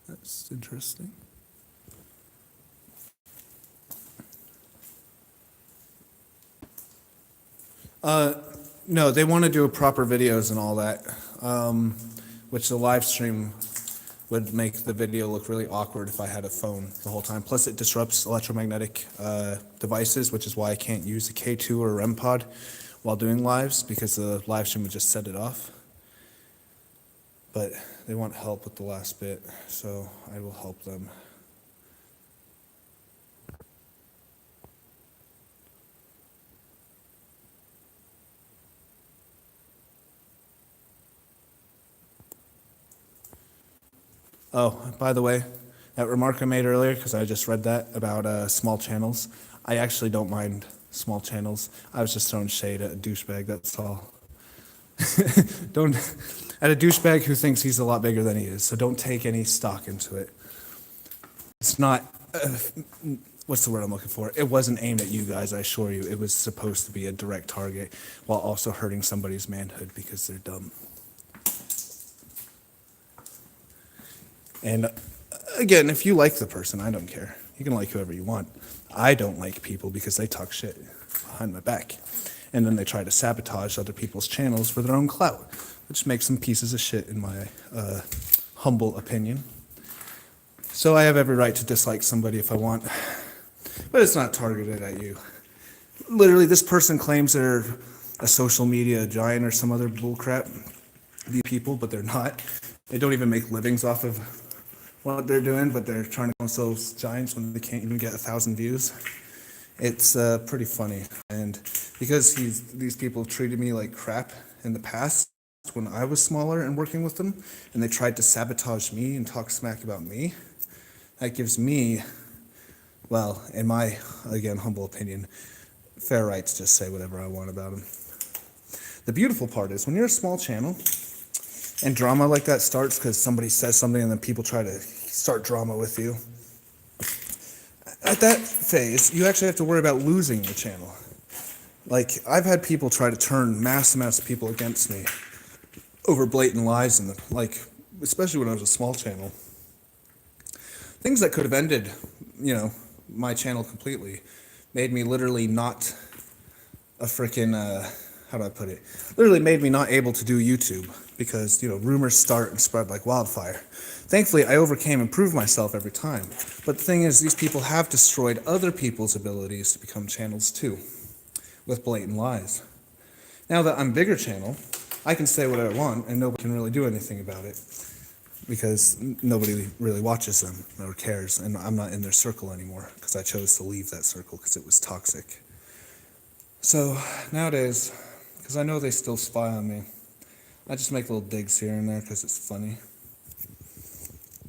that's interesting. No, they want to do proper videos and all that, which the live stream would make the video look really awkward if I had a phone the whole time. Plus, it disrupts electromagnetic devices, which is why I can't use a K2 or a REM pod while doing lives, because the live stream would just set it off. But they want help with the last bit, so I will help them. Oh, by the way, that remark I made earlier, because I just read that about small channels, I actually don't mind small channels. I was just throwing shade at a douchebag, that's all. Don't, at a douchebag who thinks he's a lot bigger than he is, so don't take any stock into it. It's not, what's the word I'm looking for? It wasn't aimed at you guys, I assure you. It was supposed to be a direct target while also hurting somebody's manhood because they're dumb. And again, if you like the person, I don't care. You can like whoever you want. I don't like people because they talk shit behind my back. And then they try to sabotage other people's channels for their own clout, which makes them pieces of shit in my humble opinion. So I have every right to dislike somebody if I want, but it's not targeted at you. Literally, this person claims they're a social media giant or some other bullcrap, these people, but they're not. They don't even make livings off of what they're doing, but they're trying to call themselves giants when they can't even get 1,000 views. It's pretty funny, and because these people have treated me like crap in the past when I was smaller and working with them, and they tried to sabotage me and talk smack about me, that gives me, well, in my, again, humble opinion, fair right to just say whatever I want about them. The beautiful part is when you're a small channel, and drama like that starts because somebody says something and then people try to start drama with you. At that phase, you actually have to worry about losing your channel. Like, I've had people try to turn mass amounts of people against me over blatant lies, and like, especially when I was a small channel. Things that could have ended, my channel completely, made me literally not a freaking, how do I put it? Literally made me not able to do YouTube because, rumors start and spread like wildfire. Thankfully, I overcame and proved myself every time. But the thing is, these people have destroyed other people's abilities to become channels too, with blatant lies. Now that I'm bigger channel, I can say what I want and nobody can really do anything about it because nobody really watches them or cares, and I'm not in their circle anymore because I chose to leave that circle because it was toxic. So nowadays, because I know they still spy on me, I just make little digs here and there because it's funny.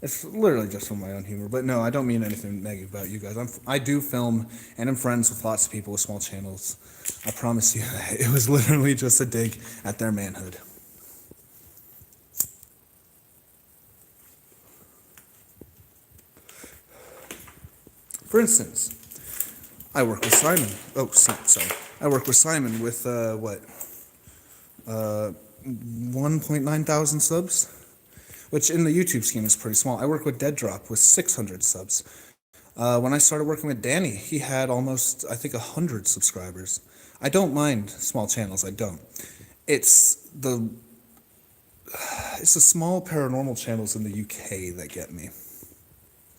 It's literally just for my own humor, but no, I don't mean anything negative about you guys. I do film, and I'm friends with lots of people with small channels. I promise you that it was literally just a dig at their manhood. For instance, I work with Simon. Oh, sorry. I work with Simon with, 1.9 thousand subs, which in the YouTube scheme is pretty small. I work with Dead Drop with 600 subs. When I started working with Danny, he had almost, I think, 100 subscribers. I don't mind small channels, I don't. It's the small paranormal channels in the UK that get me.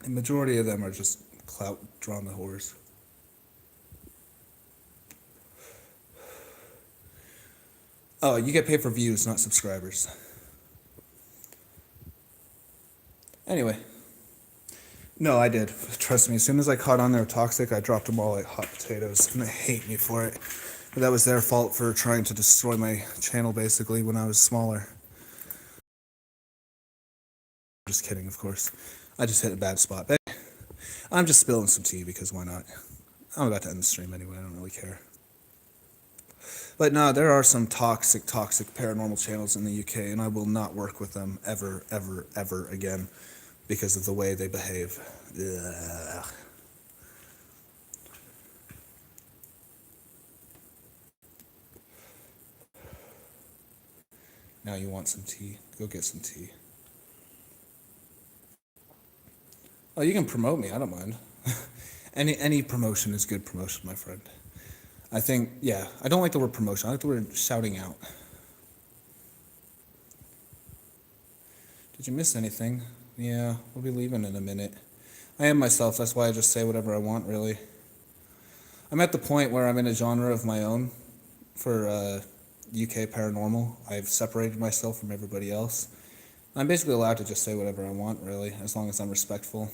The majority of them are just clout drawn the whores. Oh, you get paid for views, not subscribers. Anyway. No, I did. Trust me, as soon as I caught on they were toxic, I dropped them all like hot potatoes, and they hate me for it. But that was their fault for trying to destroy my channel, basically, when I was smaller. Just kidding, of course. I just hit a bad spot. But I'm just spilling some tea, because why not? I'm about to end the stream anyway, I don't really care. But no, there are some toxic paranormal channels in the UK, and I will not work with them ever, ever, ever again because of the way they behave. Ugh. Now you want some tea? Go get some tea. Oh, you can promote me, I don't mind. Any promotion is good promotion, my friend. I think, yeah, I don't like the word promotion. I like the word shouting out. Did you miss anything? Yeah, we'll be leaving in a minute. I am myself, that's why I just say whatever I want, really. I'm at the point where I'm in a genre of my own for UK paranormal. I've separated myself from everybody else. I'm basically allowed to just say whatever I want, really, as long as I'm respectful.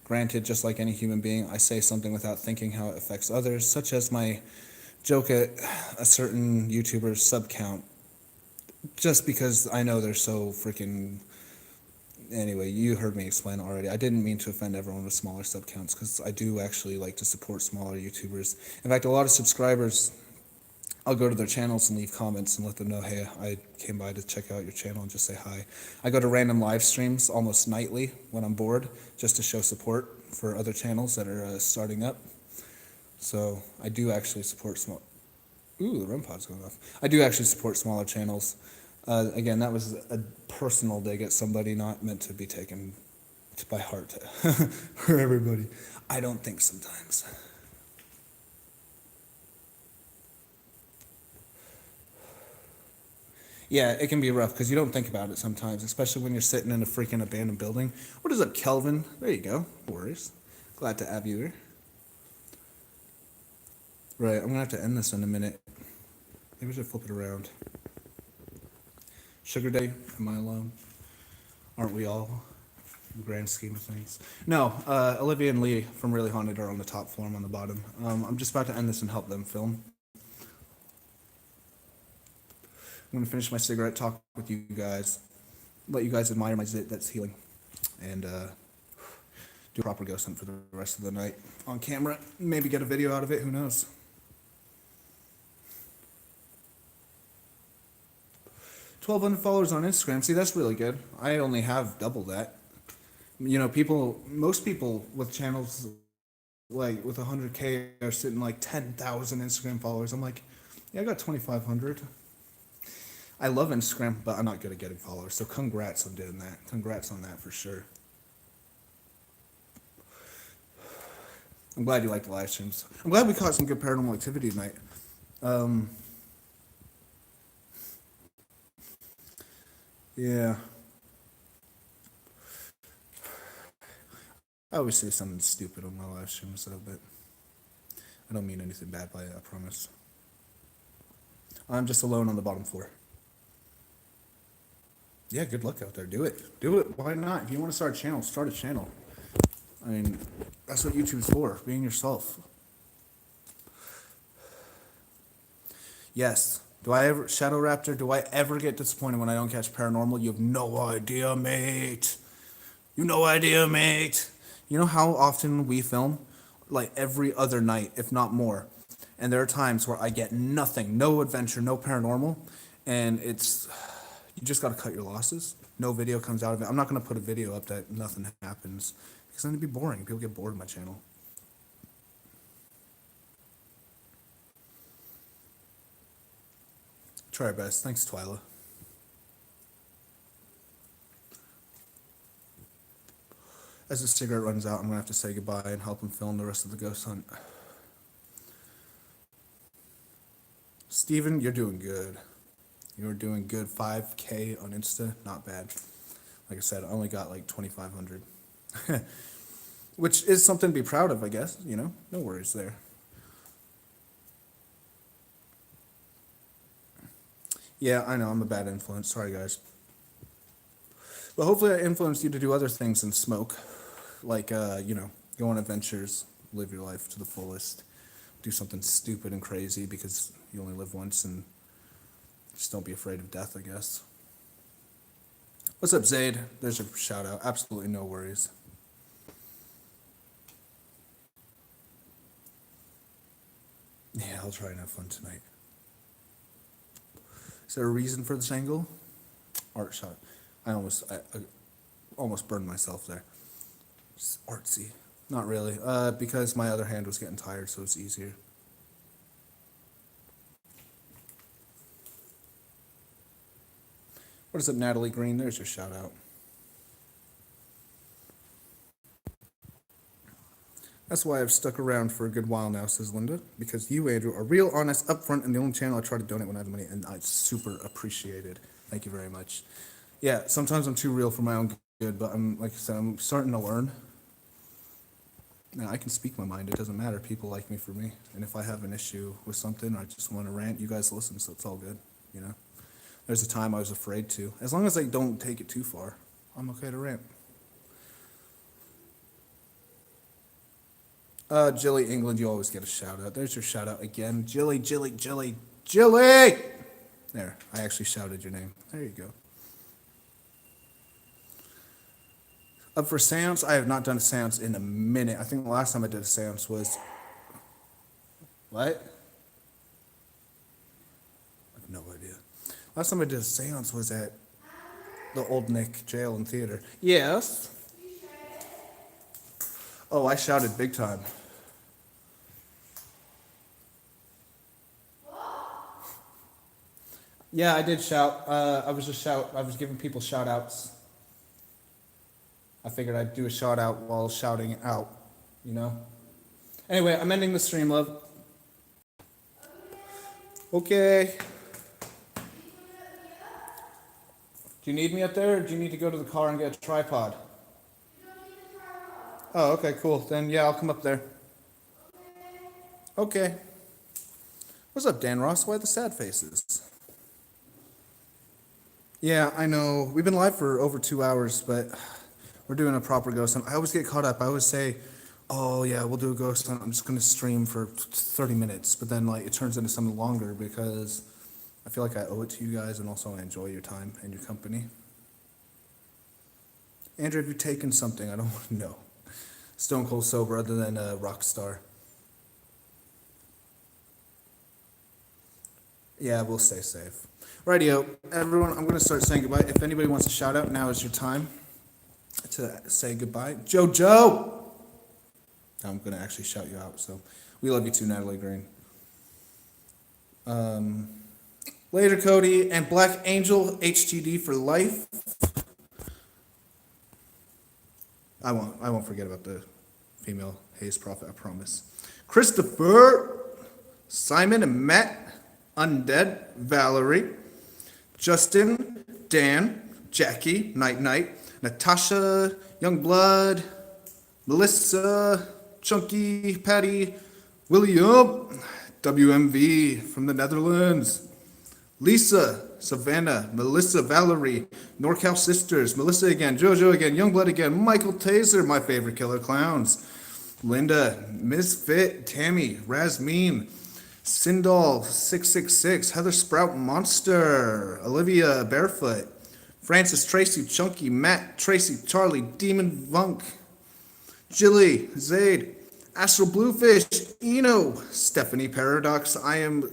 Granted, just like any human being, I say something without thinking how it affects others, such as my joke at a certain YouTuber's sub count, just because I know they're so freaking... Anyway, you heard me explain already. I didn't mean to offend everyone with smaller sub counts, because I do actually like to support smaller YouTubers. In fact, a lot of subscribers, I'll go to their channels and leave comments and let them know, hey, I came by to check out your channel and just say hi. I go to random live streams almost nightly when I'm bored, just to show support for other channels that are starting up. So I do actually support small... Ooh, the REM pod's going off. I do actually support smaller channels. Again, that was a personal dig at somebody, not meant to be taken by heart for everybody. I don't think sometimes. Yeah, it can be rough because you don't think about it sometimes, especially when you're sitting in a freaking abandoned building. What is up, Kelvin? There you go. No worries. Glad to have you here. Right, I'm going to have to end this in a minute. Maybe I should flip it around. Sugar Day, am I alone? Aren't we all? In the grand scheme of things. No, Olivia and Lee from Really Haunted are on the top floor, I'm on the bottom. I'm just about to end this and help them film. I'm gonna finish my cigarette, talk with you guys, let you guys admire my zit that's healing, and do a proper ghost hunt for the rest of the night on camera. Maybe get a video out of it, who knows? 1,200 followers on Instagram. See, that's really good. I only have double that. You know, most people with channels like with 100K are sitting like 10,000 Instagram followers. I'm like, yeah, I got 2,500. I love Instagram, but I'm not good at getting followers. So congrats on doing that. Congrats on that for sure. I'm glad you liked the live streams. I'm glad we caught some good paranormal activity tonight. Yeah. I always say something stupid on my live streams, though, but I don't mean anything bad by it, I promise. I'm just alone on the bottom floor. Yeah, good luck out there. Do it. Do it. Why not? If you want to start a channel, start a channel. I mean, that's what YouTube's for, being yourself. Yes. Shadow Raptor, do I ever get disappointed when I don't catch paranormal? You have no idea, mate. You no idea, mate. You know how often we film? Like every other night, if not more. And there are times where I get nothing, no adventure, no paranormal, and it's... You just got to cut your losses. No video comes out of it. I'm not going to put a video up that nothing happens because then it'd be boring. People get bored of my channel. Try our best. Thanks, Twyla. As the cigarette runs out, I'm going to have to say goodbye and help him film the rest of the ghost hunt. Steven, you're doing good. You're doing good. 5K on Insta, not bad. Like I said, I only got like 2,500. which is something to be proud of, I guess, you know? No worries there. Yeah, I know, I'm a bad influence. Sorry, guys. But hopefully I influenced you to do other things than smoke. Like, you know, go on adventures, live your life to the fullest, do something stupid and crazy because you only live once, and just don't be afraid of death, I guess. What's up, Zaid? There's your shout out. Absolutely no worries. Yeah, I'll try and have fun tonight. Is there a reason for this angle? Art shot. I almost burned myself there. It's artsy. Not really. Because my other hand was getting tired, so it's easier. What is up, Natalie Green? There's your shout out. That's why I've stuck around for a good while now, says Linda, because you, Andrew, are real, honest, upfront, and the only channel I try to donate when I have money, and I super appreciate it. Thank you very much. Yeah, sometimes I'm too real for my own good, but like I said, I'm starting to learn. Now, I can speak my mind. It doesn't matter. People like me for me. And if I have an issue with something, or I just want to rant, you guys listen, so it's all good, you know? There's a time I was afraid to. As long as I don't take it too far, I'm okay to rant. Jilly England, you always get a shout out. There's your shout out again. Jilly. There, I actually shouted your name. There you go. Up for seance? I have not done a seance in a minute. I think the last time I did a seance was... What? I have no idea. Last time I did a seance was at the Old Nick Jail and Theater. Yes? Oh, I shouted big time. Yeah, I did shout. I was giving people shout outs. I figured I'd do a shout out while shouting out, you know? Anyway, I'm ending the stream, love. Okay. Do you need me up there, or do you need to go to the car and get a tripod? Oh, okay, cool. Then, yeah, I'll come up there. Okay. What's up, Dan Ross? Why the sad faces? Yeah, I know. We've been live for over 2 hours, but we're doing a proper ghost hunt. I always get caught up. I always say, oh, yeah, we'll do a ghost hunt. I'm just going to stream for 30 minutes. But then, like, it turns into something longer because I feel like I owe it to you guys, and also I enjoy your time and your company. Andrew, have you taken something? I don't want to know. Stone cold sober other than a rock star. Yeah, we'll stay safe. Rightio, everyone, I'm going to start saying goodbye. If anybody wants a shout out, now is your time to say goodbye. Jojo! I'm going to actually shout you out, so we love you too, Natalie Green. Later, Cody, and Black Angel HTD for life. I won't forget about the female Hayes Prophet, I promise. Christopher, Simon and Matt, Undead, Valerie, Justin, Dan, Jackie, Night, Natasha, Youngblood, Melissa, Chunky, Patty, William, WMV from the Netherlands, Lisa, Savannah, Melissa, Valerie, NorCal Sisters, Melissa again, JoJo again, Youngblood again, Michael Taser, my favorite killer clowns, Linda, Misfit, Tammy, Razmeen, Sindal, 666, Heather Sprout Monster, Olivia Barefoot, Francis, Tracy, Chunky, Matt, Tracy, Charlie, Demon Vunk, Jilly, Zaid, Astral Bluefish, Eno, Stephanie Paradox, I am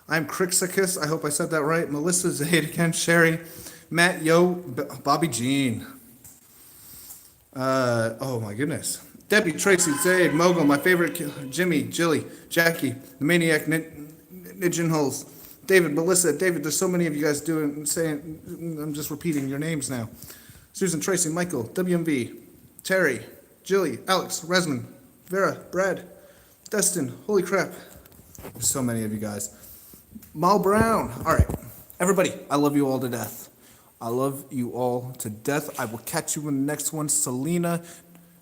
Crixicus, I hope I said that right, Melissa, Zaid again, Sherry, Matt, Yo, Bobby Jean. Oh my goodness. Debbie, Tracy, Zaid, Mogul, my favorite, Jimmy, Jilly, Jackie, the Maniac, Nidjin Holes, David, Melissa, David, there's so many of you guys saying, I'm just repeating your names now. Susan, Tracy, Michael, WMV, Terry, Jilly, Alex, Resman, Vera, Brad, Dustin, holy crap. There's so many of you guys. Mal Brown. All right, everybody, I love you all to death. I love you all to death. I will catch you in the next one. Selena,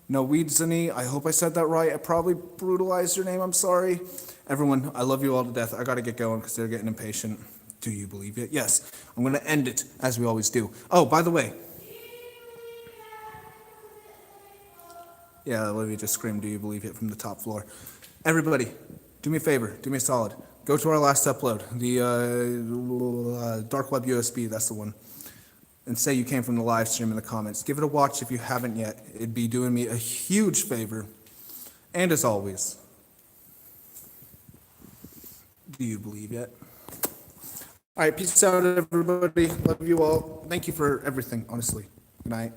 Nowidzany, I hope I said that right. I probably brutalized your name. I'm sorry. Everyone, I love you all to death. I got to get going because they're getting impatient. Do you believe it? Yes. I'm going to end it as we always do. Oh, by the way. Yeah, Olivia just screamed, "Do you believe it?" from the top floor. Everybody, do me a favor. Do me a solid. Go to our last upload, the dark web USB. That's the one. And say you came from the live stream in the comments. Give it a watch if you haven't yet. It'd be doing me a huge favor. And as always, do you believe yet? All right, peace out, everybody. Love you all. Thank you for everything, honestly. Good night.